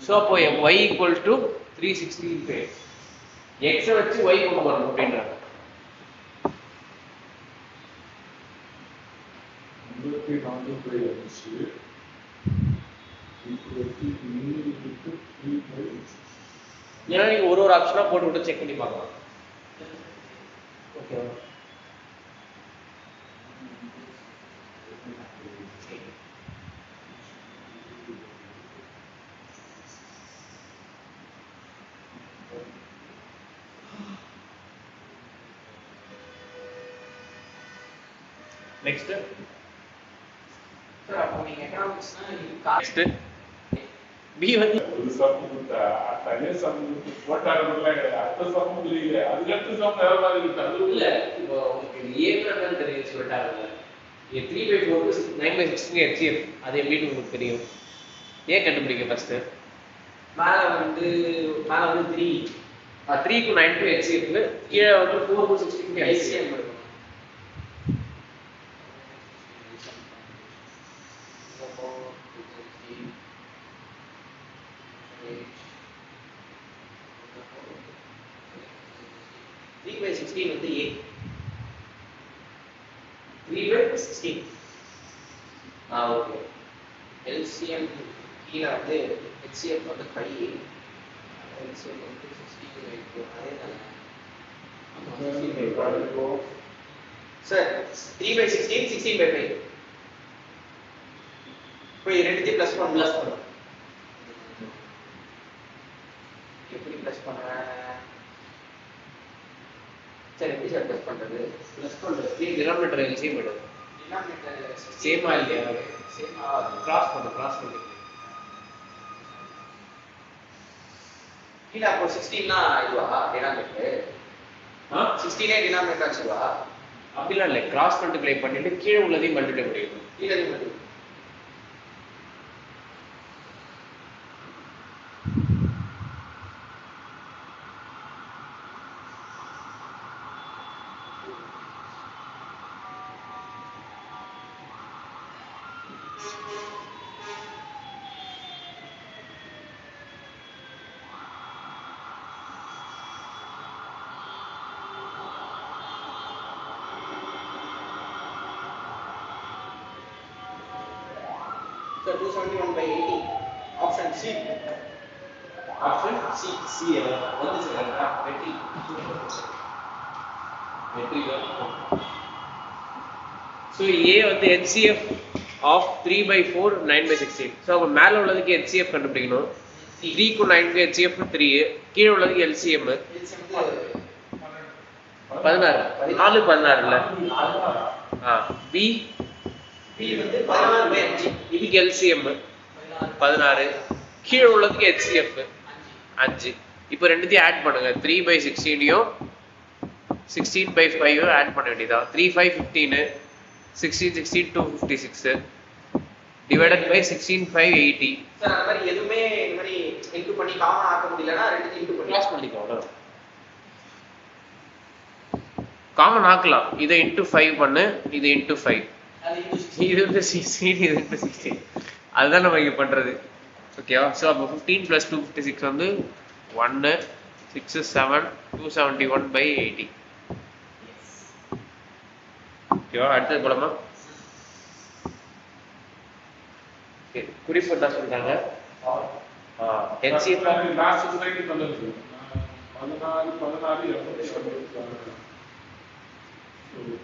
[SPEAKER 1] ஸோ அப்போ y equal to 360 into x வச்சு y கொண்டு வரணும் அப்படின்றாங்க.
[SPEAKER 2] 54 பை வந்துச்சு.
[SPEAKER 1] ஏன்னா நீங்க ஒரு ஆப்ஷனா போட்டு விட்டு செக் பண்ணி பார்க்கலாம். ஓகேவா. நெக்ஸ்ட்
[SPEAKER 3] சார் அப்போ நீங்க எக்கனாமிக்ஸ்னா
[SPEAKER 1] நெக்ஸ்ட் பி வந்து
[SPEAKER 2] ஒரு சம் கொடுத்தா தனியா சம் போட்டாருல அடுத்த சம் புரியல, அதுக்கடுத்து சம் வேற மாதிரி இருக்கு. அது
[SPEAKER 1] இல்ல இப்போ உங்களுக்கு ஏன்னு தெரியும் சொல்லிட்டாங்க. 3/4 9/16 HCF அது எப்படின்னு உங்களுக்கு தெரியும். ஏன் கண்டுபிடிங்க ஃபர்ஸ்ட்.
[SPEAKER 3] மேல வந்து 3
[SPEAKER 1] 3 க்கு 9 க்கு HCF கீழே வந்து 4 க்கு 16 க்கு LCM
[SPEAKER 3] LCM இருக்கும். 3/16 வந்து A 3/16
[SPEAKER 1] ஓகே.
[SPEAKER 3] LCM கீழே வந்து HCF வந்து 5 LCM வந்து 16 அதே தானே சார் 3/16 16/5 போய் ரெண்டுத்தையும் ப்ளஸ் பண்ணும். எப்படி ப்ளஸ் பண்ணுவேன் சார், எப்படி சார் ப்ளஸ் பண்றது?
[SPEAKER 1] ப்ளஸ் பண்றது டினாமினேட்டர் LCM எடுங்க.
[SPEAKER 3] டினாமினேட்டர்
[SPEAKER 1] சேமா இல்லையா
[SPEAKER 3] சேமா
[SPEAKER 1] கிராஸ் பண்ணு
[SPEAKER 3] கீழே அப்போ 16னா இதுவா டினாமினேட்டர் 16 டினாமினேட்டர் ஆச்சுவா?
[SPEAKER 1] அப்படிலாம் இல்லை, கிராஸ் மல்டிப்ளை பண்ணிட்டு கீழே உள்ளதையும் மல்டிப்ளை பண்ணிடணும்.
[SPEAKER 3] கீழே மட்டும் So 271/80 option C.
[SPEAKER 1] Option
[SPEAKER 3] C C வந்துச்சு கரெக்டா வெற்றி
[SPEAKER 1] வெற்றி ஸோ ஏ வந்து HCF ஆஃப் 3/4 9/16. ஸோ அப்போ மேலே உள்ளதுக்கு HCF கண்டுபிடிக்கணும். 3க்கு 9க்கு HCF 3, கீழே உள்ளதுக்கு LCM 16 4 16 பி
[SPEAKER 3] பி வந்து 16/5
[SPEAKER 1] இதுக்கு LCM 16, கீழே உள்ளதுக்கு HCF 5. இப்போ ரெண்டுத்தையும் ஆட் பண்ணுங்க. 3/16யும் 16/5 ஆட் பண்ண வேண்டியதான். 3 5 15, 16 16 256 divided by 16 5 80.
[SPEAKER 3] சார் அந்த மாதிரி எதுவுமே இந்த மாதிரி இன்டு பண்ணி காமன் ஆக்க முடியலனா ரெண்டுத்தையும் இன்டு பண்ணி
[SPEAKER 1] கிளாஸ் பண்ணிக்கோ அவ்வளவுதான். காமன் ஆக்கலாம். இதை இன்டு 5 பண்ணு, இது இன்டு 5,
[SPEAKER 3] அது இன்டு
[SPEAKER 1] இது வந்து 16, இது இன்டு 16. அதுதான் நம்ம இங்க பண்றது. ஓகேவா? ஸோ அப்போ 15 + 256 வந்து 1 6 7 271/80. ஓகேவா? அடுத்தது போலாமா? குறிப்பு என்ன சொல்றாங்க? HCF
[SPEAKER 2] லாஸ்ட் ஸ்லைடு பண்ணுங்க. 16 16 256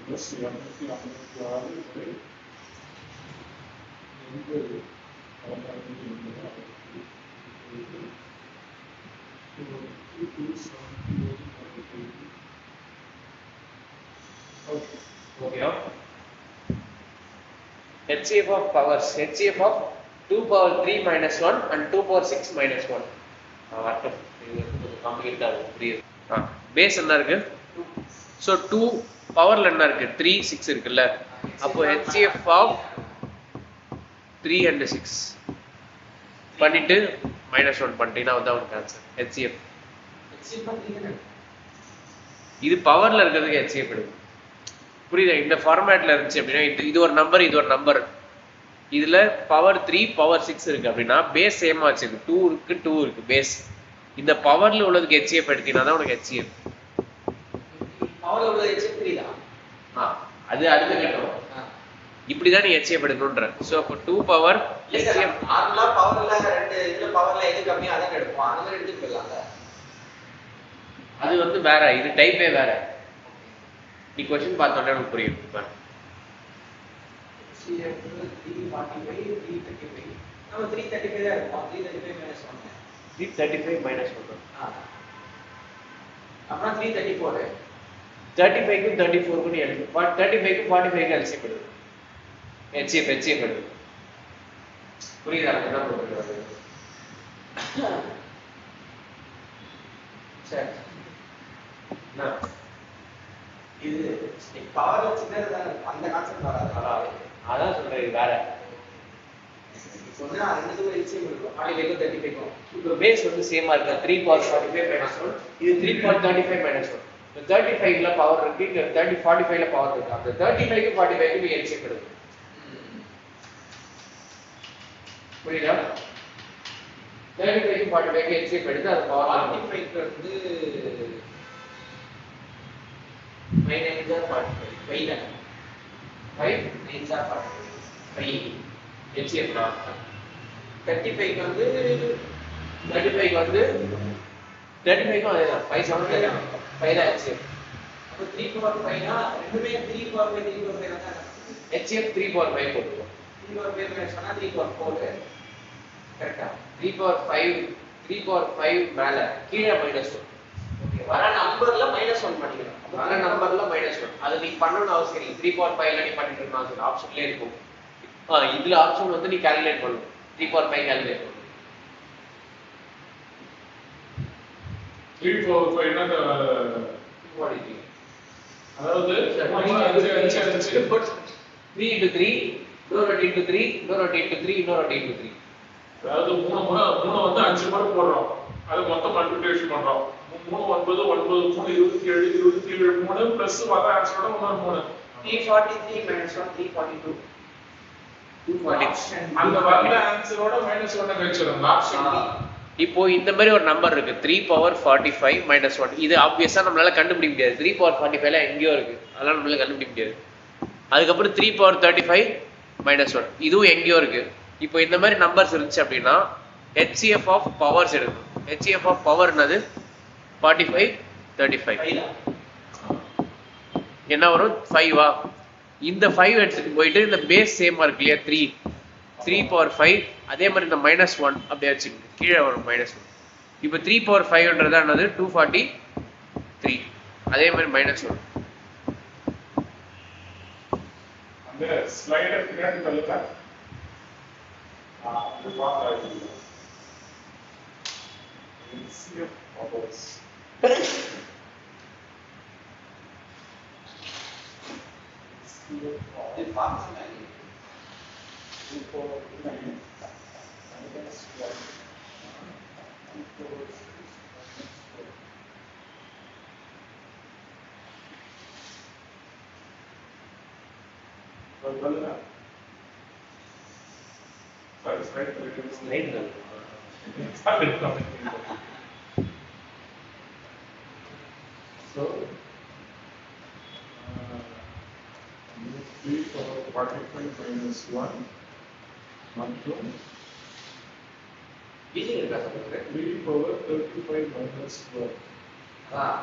[SPEAKER 2] ப்ளஸ் 256
[SPEAKER 1] ஓகேவா? HCF of powers, HCF of 2^3 - 1 and 2^6 - 1. அர்த்தம் இது கொஞ்சம் காம்ப்ளிகேட்டா இருக்கு, புரியுது? பேஸ் என்ன இருக்கு? ஸோ 2 பவர்ல என்ன இருக்கு? 3 6 இருக்குல்ல. அப்போ HCF of 3 and 6 பண்ணிட்டு -1 பண்ணிட்டீங்கன்னா அதான் உங்களுக்கு ஆன்சர். HCF இது பவர்ல இருக்கிறதுக்கு HCF எடுக்கும். புரியுதா? இந்த ஃபார்மேட்ல இருந்துச்சு அப்படின்னா இது ஒரு நம்பர், இது ஒரு நம்பர். இதுல பவர் 3 பவர் 6 இருக்கு அப்படின்னா பேஸ் சேமா வச்சிருக்கு. 2 இருக்கு 2 இருக்கு பேஸ். இந்த பவர்ல உள்ளதுக்கு HCF எடுத்தீங்கன்னா தான் உனக்கு HCF.
[SPEAKER 3] பவர்ல உள்ள HCF 3 தான்.
[SPEAKER 1] அது அடுத்த கட்டம். இப்படிதான் நீ HCF எடுக்கணும்ன்ற. சோ அப்ப 2 பவர் HCF
[SPEAKER 3] நார்மலா பவர்ல ரெண்டு இதுல பவர்ல எது கம்மியா அதான் எடுப்போம். அந்த மாதிரி எடுத்துட்டு போயிடலாம்ல.
[SPEAKER 1] அது வந்து வேற, இது டைப்பே வேற. நீ क्वेश्चन பார்த்தோம்னா உங்களுக்கு புரியும். பாரு
[SPEAKER 3] HCF 345 335 நம்ம 335 தான் இருக்கும். 335 -1
[SPEAKER 1] 335 -1
[SPEAKER 3] அப்புறம் 334
[SPEAKER 1] 35 க்கு 34 க்கு நீ எழுது. 35 க்கு 45 க்கு LCM எடுது. HCF எடுது. புரியுதா? என்ன பண்றது?
[SPEAKER 3] சரி.
[SPEAKER 1] என்ன
[SPEAKER 3] இது பவர்ல சின்னதா அந்த கான்செப்ட் வராது.
[SPEAKER 1] அதான் சொல்றேன், இது வேற.
[SPEAKER 3] சொன்னா ரெண்டுத்துக்கும் HCF இருக்கும். 45 க்கு 35 க்கும்.
[SPEAKER 1] இப்போ பேஸ் வந்து சேமா இருக்கு. 3^45 - 1, இது 3^35 - 1. இந்த 35 ல பவர் இருக்கு, இங்க 45 ல பவர் இருக்கு. அந்த 35 க்கு 45 க்கு நீ LCM எடுது. புரியுதா? 35 க்கு 45 க்கு HCF எடுத்து அது பவர்
[SPEAKER 3] 45 க்கு வந்து 5 9 are 45 5 தான் 5 9 are 45
[SPEAKER 1] HCF தான்.
[SPEAKER 3] 35 க்கு வந்து
[SPEAKER 1] 35 க்கு வந்து 35 க்கும் அதேதான். 5 7 5 தான் HCF.
[SPEAKER 3] அப்ப 3/5 னா ரெண்டுமே 3/5 தான்.
[SPEAKER 1] HCF 3/5 போட்டுருவோம்.
[SPEAKER 3] 3/5 சொன்னா 3/4 கரெக்ட்டா?
[SPEAKER 1] 3/5 மேல கீழே -1.
[SPEAKER 3] ஓகே, வர நம்பர்ல -1 பண்ணிக்கலாம்.
[SPEAKER 1] வர நம்பர்ல -1. அது நீ பண்ணனும் அவசியம் இல்லை. 3/5 ல நீ பண்ணிட்டு இருக்கணும். ஆப்ஷன்லயே இருக்கும். இதுல ஆப்ஷன் வந்து நீ கால்குலேட் பண்ணணும். 3/5 கால்குலேட் பண்ணணும்.
[SPEAKER 2] 345 னா அதாவது
[SPEAKER 1] 3 into 3, இன்னொரு வாட்டி into 3, இன்னொரு வாட்டி into 3, இன்னொரு வாட்டி into 3.
[SPEAKER 2] அதாவது 3 வந்து 5 முறை போடுறோம். அது மொத்தம் மல்டிப்ளிகேஷன் பண்றோம். 3 9 9 3 27 27 3 பிளஸ் வர ஆன்சரோட இன்னொரு 3.
[SPEAKER 3] 343 - 1 342 240.
[SPEAKER 2] அந்த வர ஆன்சரோட -1 கழிச்சிரணும் ஆப்ஷன்.
[SPEAKER 1] இப்போ இந்த மாதிரி ஒரு நம்பர் இருக்கு 3/45 - 1. இது ஆப்வியஸா நம்மளால கண்டுபிடிக்க முடியாது. 3/45 ல எங்கேயோ இருக்கு. அதனால நம்மளால கண்டுபிடிக்க முடியாது. அதுக்கப்புறம் 3/35 - 1 இதுவும் எங்கேயோ இருக்கு. இப்போ இந்த மாதிரி நம்பர்ஸ் இருந்துச்சு அப்படின்னா HCF ஆஃப் பவர்ஸ் எடுக்கணும். HCF of power என்னது 45 35 என்ன வரும் 5 இந்த 5 எடுத்துட்டு போயிட்டு இந்த பேஸ் சேமா இருக்கு இல்லையா 3 பவர் 5 அதே மாதிரி இந்த -1 அப்படியே வச்சுக்கோங்க கீழே வரும் -1 இப்போ 3 பவர் 5ன்றது என்னது 243 அதே மாதிரி -1
[SPEAKER 2] அந்த ஸ்லைடர் பின்னாடி தள்ளுங்க அது பாத்தாச்சு HCF powers
[SPEAKER 3] இது ஃபார்முலா மேலே
[SPEAKER 2] So, 3 power 45 minus 1 மற்றும்
[SPEAKER 3] ஈஸியா இருக்கா சார்
[SPEAKER 2] 3 power 35 minus 12
[SPEAKER 3] அதான்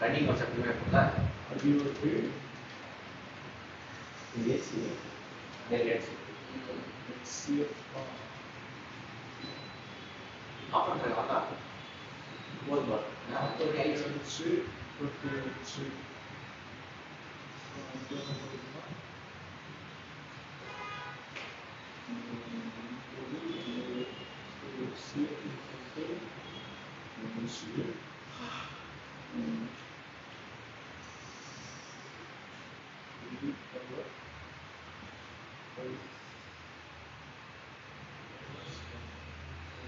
[SPEAKER 3] ரன்னிங் கான்செப்ட் இருக்குல்ல
[SPEAKER 2] அது வந்து
[SPEAKER 3] ஏசி டெலிகேட்ஸ்
[SPEAKER 2] HCF
[SPEAKER 3] ஆஃப் பண்றேன் வாடா போதும் பாரு நான் ஒரு கை
[SPEAKER 2] வச்சு 58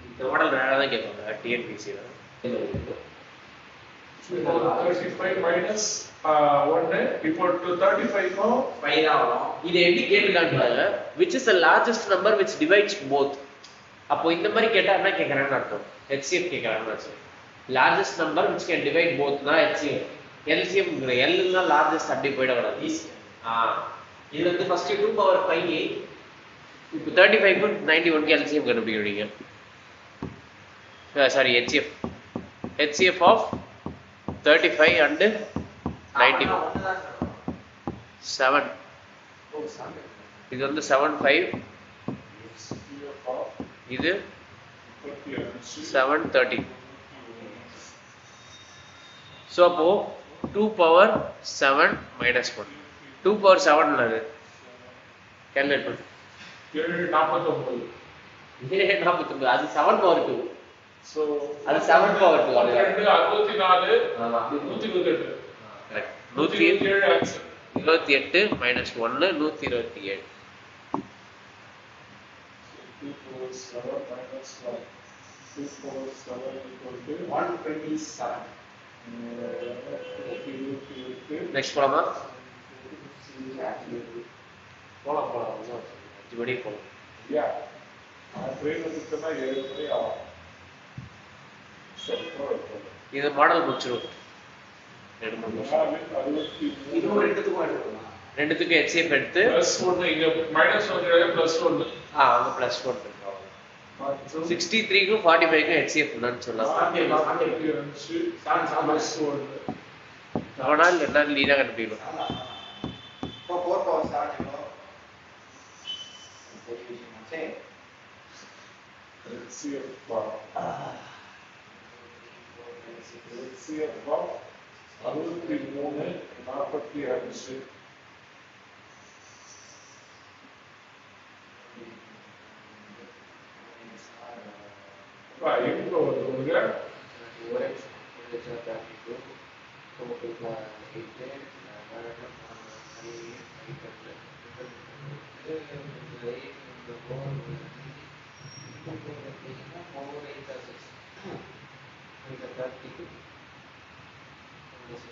[SPEAKER 1] இந்த மாடல் வேற தான் கேட்பாங்க டிஎன்பிசி தான்
[SPEAKER 2] 35 minus 1 equal to 35 no
[SPEAKER 3] 5 தான் வரும்
[SPEAKER 1] இது எப்படி கேட்டுருக்காங்க which is the largest number which divides both அப்போ இந்த மாதிரி கேட்டா என்ன கேக்குறாங்கன்னு அர்த்தம் HCF கேக்குறாங்கன்னு அர்த்தம் largest number which can divide both தான் HCF LCM L னா largest அப்படி போய்ட வராது
[SPEAKER 3] ஈஸி இது வந்து ஃபர்ஸ்ட் 2 பவர் 5
[SPEAKER 1] இப்போ 35 க்கு 91 க்கு LCM கண்டுபிடிக்கிறீங்க sorry HCF of 35 and 91 7 இது வந்து 75 இது 730 so அப்போ 2 power 7 minus 1 2 power 7 என்னது calculate பண்ணு
[SPEAKER 2] 49
[SPEAKER 1] இதே 49 அது 7 power 2
[SPEAKER 2] so
[SPEAKER 1] அது 7 power 2 அது
[SPEAKER 2] 64
[SPEAKER 1] ஆமா
[SPEAKER 2] 128
[SPEAKER 1] correct
[SPEAKER 2] 127 answer
[SPEAKER 1] 128 minus 1 127
[SPEAKER 2] 2 power 7 minus 1 2 power 7 equal to
[SPEAKER 3] 127
[SPEAKER 1] next போலாமா போலாம் 5 மணிக்கு போலாம்
[SPEAKER 2] Yeah. ட்ரெயின் வந்துச்சுன்னா 7 மணி ஆகும் சரி போகிறோம்
[SPEAKER 1] இது மாடல் முடிச்சிரும் 2 நிமிஷம்
[SPEAKER 3] இது ஒரு ரெண்டுத்துக்கும் எடுத்துக்கலாம்
[SPEAKER 1] ரெண்டுத்துக்கு HCF எடுத்து
[SPEAKER 2] +1 இங்க -1 +1
[SPEAKER 1] அங்க +1 இருக்கும் 63 க்கு 45 க்கு HCF என்னன்னு சொல்லலாம் அவனா இல்ல நீ தான் கண்டுபிடிக்கணும்
[SPEAKER 3] இப்போ 4 பவர் 7 எவ்வளோ பெரிய விஷயமாச்சே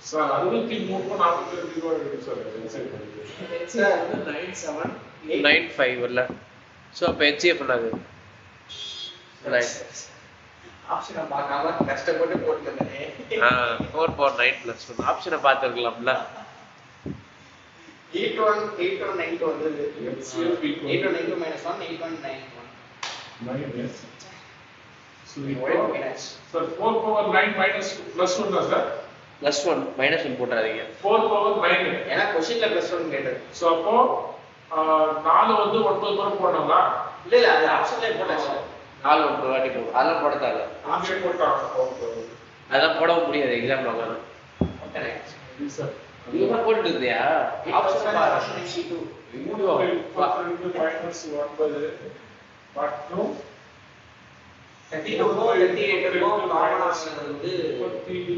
[SPEAKER 2] சார் 63 42 ரூபாய் எடுத்து சார்
[SPEAKER 1] 9795 இல்ல சோ அப்ப HCF என்னது
[SPEAKER 3] ஆப்ஷனை பார்க்காம கஷ்டப்பட்டு போட்டுட்டேனே
[SPEAKER 1] 4 power 9 plus 1 ஆப்ஷனை பார்த்திருக்கலாம்ல
[SPEAKER 3] 8192 வந்தது
[SPEAKER 2] HCF equal
[SPEAKER 3] 8192 -1 8191
[SPEAKER 2] minus So sir 4 power 9 minus plus 1 தான் சார்
[SPEAKER 1] +1 -1 போட்டுறாதீங்க.
[SPEAKER 2] 4 power 9.
[SPEAKER 3] ஏன்னா கொஸ்டின்ல +1 கேட்டது.
[SPEAKER 2] ஸோ அப்போ 4 வந்து 9 முறை போடணுங்களா?
[SPEAKER 3] இல்ல இல்ல அது ஆப்ஷன்ல போட்டாச்சு.
[SPEAKER 1] 4 1 வாட்டி போடும். அதெல்லாம் போட தேவையில்ல.
[SPEAKER 2] அங்கே போட்டாங்க. ஓகே
[SPEAKER 1] அதெல்லாம் போடவும் முடியாது எக்ஸாம்ல உட்காந்து.
[SPEAKER 3] கரெக்ட்.
[SPEAKER 2] சார்
[SPEAKER 1] நீங்க போட்டுட்டு இருந்தியா?
[SPEAKER 3] Option bar option C2.
[SPEAKER 2] minus 9 மற்றும்
[SPEAKER 3] 32 38 காமன் ஆப்ஷன் வந்து
[SPEAKER 2] 30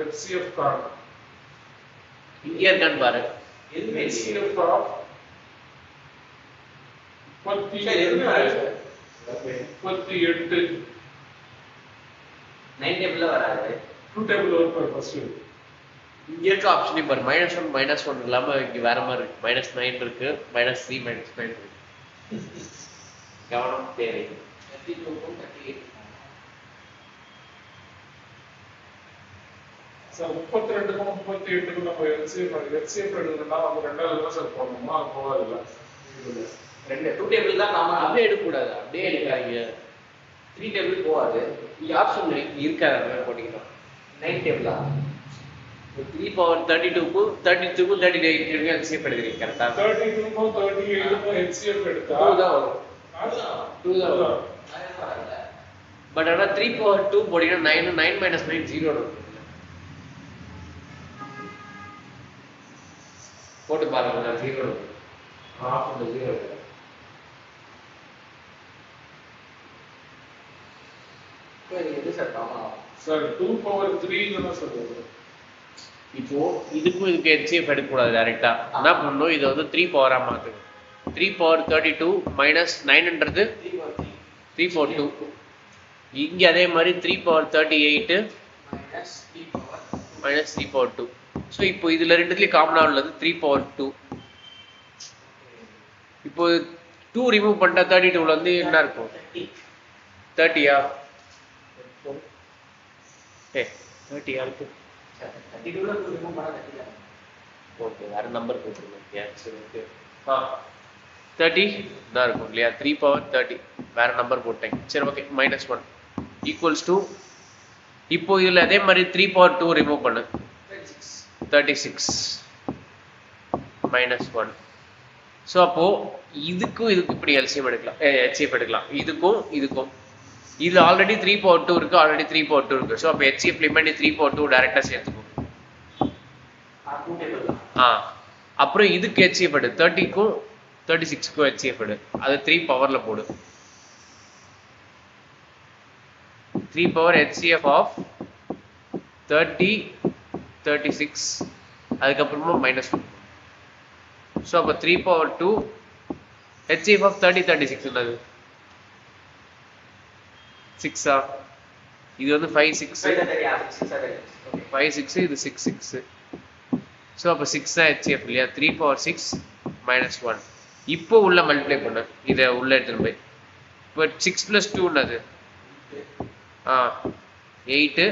[SPEAKER 2] HCF கார்டு.
[SPEAKER 1] இங்க இருக்கான்னு பாரு.
[SPEAKER 2] HCF ஆஃப் 38
[SPEAKER 3] 9 டேபிள்ல வராது.
[SPEAKER 2] 2 டேபிள் வரும் ஃபர்ஸ்ட்.
[SPEAKER 1] இங்க இருக்க ஆப்ஷனையும் பாரு. -1 -1 இல்லாம இங்க வேற மாதிரி இருக்கு. -9 இருக்கு, -3 -9 இருக்கு. கவனம் தேவை.
[SPEAKER 3] 32 க்கும் 38
[SPEAKER 2] சார் 32க்கும் 38க்கும் நம்ம HCF எடுக்கணும்னா நம்ம ரெண்டாவது தான் சார் போடணுமா? அது போகாதுல்ல.
[SPEAKER 3] ரெண்டு 2 டேபிள் தான் காமன்.
[SPEAKER 1] அப்படியே எடுக்க கூடாது. அப்படியே எடுக்காதீங்க.
[SPEAKER 3] 3 டேபிள் போகாது.
[SPEAKER 1] இங்க ஆப்ஷன் இருக்காது. அந்த மாதிரி போட்டீங்கன்னா
[SPEAKER 3] 9 டேபிளா
[SPEAKER 1] 3 power 32க்கும் 32க்கும் 38 இருக்கு. HCF எடுக்கிறீங்க கரெக்டா?
[SPEAKER 2] 32க்கும் 38க்கும் HCF எடுத்தா
[SPEAKER 1] 2 தான் வரும். 2 தான் வரும்.
[SPEAKER 3] அது வராது.
[SPEAKER 1] பட் ஆனா 3 power 2 போட்டீங்கன்னா 9 9 - 9 0 வரும். போட்டு பாருங்க. நான் 0 வரும். ஆஃப் 0 வரும்.
[SPEAKER 3] இப்போ இது எது சார் காமன்?
[SPEAKER 2] சார் 2 power 3 தான சார் வரும்.
[SPEAKER 1] இப்போ இதுக்கும் இதுக்கு HCF எடுக்கக்கூடாது டைரக்டா. என்ன பண்ணணும், இதை வந்து 3 பவரா மாத்துங்க. 3 power 32 - 9ன்றது 3 power 2. இங்க அதே மாதிரி 3 power 38 -3 power 2. ஸோ இப்போ இதுல ரெண்டுத்துலயும் காமனா உள்ளது 3 power 2. இப்போ 2 ரிமூவ் பண்ணிட்டா 32ல வந்து என்ன இருக்கும்? 30யா? 30யா இருக்கு.
[SPEAKER 3] 32ல ரிமூவ் பண்ணா 30 தான்.
[SPEAKER 1] ஓகே, வேற நம்பர் போட்டுருங்க. சரி ஓகே. 30 தான் இருக்கும் இல்லையா? 3 power 30 வேற நம்பர் போட்டேன். சரி ஓகே. -1 ஈக்குவல்ஸ் டு, இப்போ இதுல அதே மாதிரி 3 power 2 ரிமூவ் பண்ணு. 36 -1. ஸோ அப்போ இதுக்கும் இதுக்கு இப்படி எல்சிஎம் எடுக்கலாம், HCF எடுக்கலாம். இதுக்கும் இதுக்கும் இது ஆல்ரெடி 3 power 2 இருக்கு, ஆல்ரெடி 3 power 2 இருக்கு. ஸோ அப்போ HCF லிமிட் 3 power 2 டைரக்டா சேர்த்துக்கும். அப்புறம் இதுக்கு HCF எடு. 30க்கும் 36க்கும் HCF எடு. அது 3 பவர்ல போடு. 3 பவர் HCF ஆஃப் 30 36 அதுக்கப்புறமா -1. ஸோ அப்போ 3 power 2 HCF ஆஃப் 30 36 என்னது? 6ஆ? இது வந்து 5 6 5 6 இது 6 6. ஸோ அப்போ 6 தான் HCF இல்லையா? 3 power 6 -1. இப்போ உள்ள மல்டிப்ளை பண்ணு. இதை உள்ள எடுத்துன்னு போய் இப்போ 6 + 2 என்னது? 8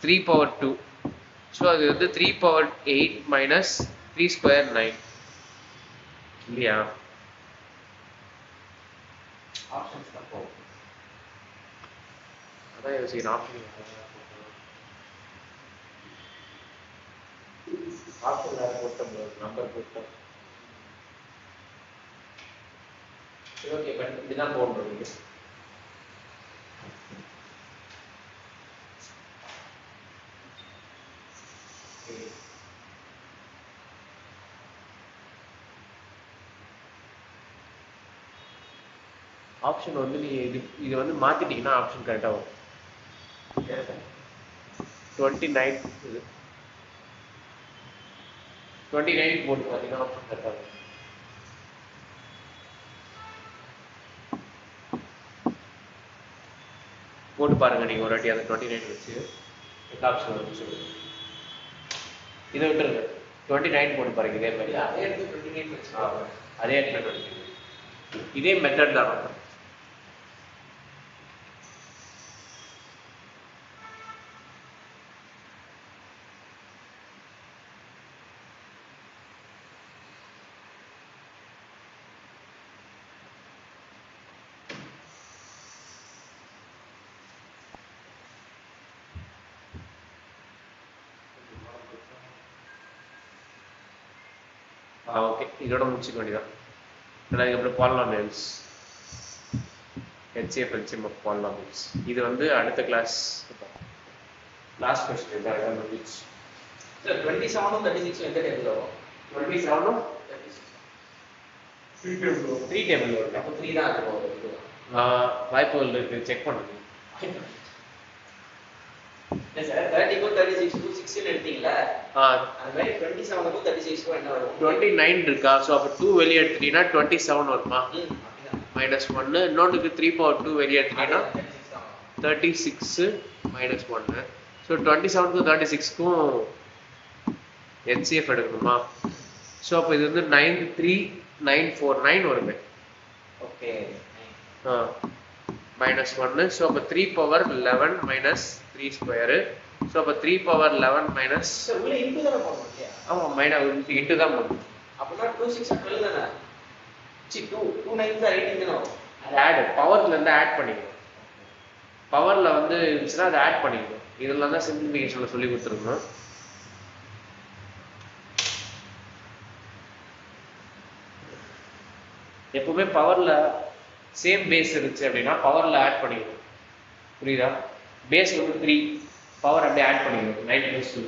[SPEAKER 1] 3 power 2. ஸோ அது வந்து 3 power 8 - 3 square 9 இல்லையா? அதான் யோசிக்கிறேன். ஆப்ஷன் வேற போட்டோம், நம்பர் போட்டோம். ஓகே, பட் இதுதான் போடுறோம். ஆப்ஷன் வந்து நீ இது வந்து மாத்திட்டீங்கன்னா ஆப்ஷன் கரெக்டா வரும். 29 இது 29 போட்டு பார்த்தீங்கன்னா ஆப்ஷன் கரெக்டா வரும். போட்டு பாருங்க நீங்க ஒரு வாட்டி அந்த 29 வச்சு எந்த ஆப்ஷன் வரும்னு சொல்லுங்க. இதை விட்டுருங்க. 29 போட்டு பாருங்க. இதே மாதிரி அதே இடத்துல 29 இதே மெத்தட் தான். ஓகே, இதோட முடிச்சுக்க வேண்டியதான். ஏன்னா இதுக்கப்புறம் polynomials, HCF LCM of polynomials, இது வந்து அடுத்த கிளாஸ். லாஸ்ட் கொஸ்டின் தான் முடிச்சு.
[SPEAKER 3] சார் 27 36 எந்த டேபிள் வரும்?
[SPEAKER 1] 27 3 டேபிள் வரும்.
[SPEAKER 3] அப்போ 3 தான் இருக்கும்.
[SPEAKER 1] வாய்ப்புகள் இருக்கு, செக் பண்ணுங்க.
[SPEAKER 3] இல்ல சார் 30 36 16 எடுத்தீங்களா? அந்த மாதிரி 27 36 என்ன வரும்?
[SPEAKER 1] 29 இருக்கா? ஸோ அப்போ 2 வெளியே எடுத்துட்டீங்கன்னா 27 வருமா? -1. இன்னொன்றுக்கு 3/2 வெளியே எடுத்துட்டீங்கன்னா 36 -1. ஸோ 27க்கும் 36க்கும் HCF எடுக்கணுமா? ஸோ அப்போ இது வந்து 93949 வருமே.
[SPEAKER 3] ஓகே.
[SPEAKER 1] -1. ஸோ அப்போ 3/11 -3 ஸ்கொயரு. ஸோ அப்போ 3/11 மைனஸ்,
[SPEAKER 3] சார் உள்ள இன்டு தான போடணும் இல்லையா?
[SPEAKER 1] ஆமாம், இன்ட்டு தான் பண்ணும்.
[SPEAKER 3] அப்பனா 26 12 தானே? 2 9 18 தானே வரும்.
[SPEAKER 1] அது ஆட் பவர்ல இருந்து ஆட் பண்ணிக்கணும். பவர்ல வந்து இருந்துச்சுன்னா அதை ஆட் பண்ணிக்கணும். இதெல்லாம் தான் சிம்பிளிஃபிகேஷன்ல சொல்லி கொடுத்துருக்கணும். எப்பவுமே பவர்ல சேம் பேஸ் இருந்துச்சு அப்படின்னா பவர்ல ஆட் பண்ணிக்கணும். புரியுதா? பேஸ் வந்து 3, பவர் அப்படியே ஆட் பண்ணிக்கணும். 9 + 2.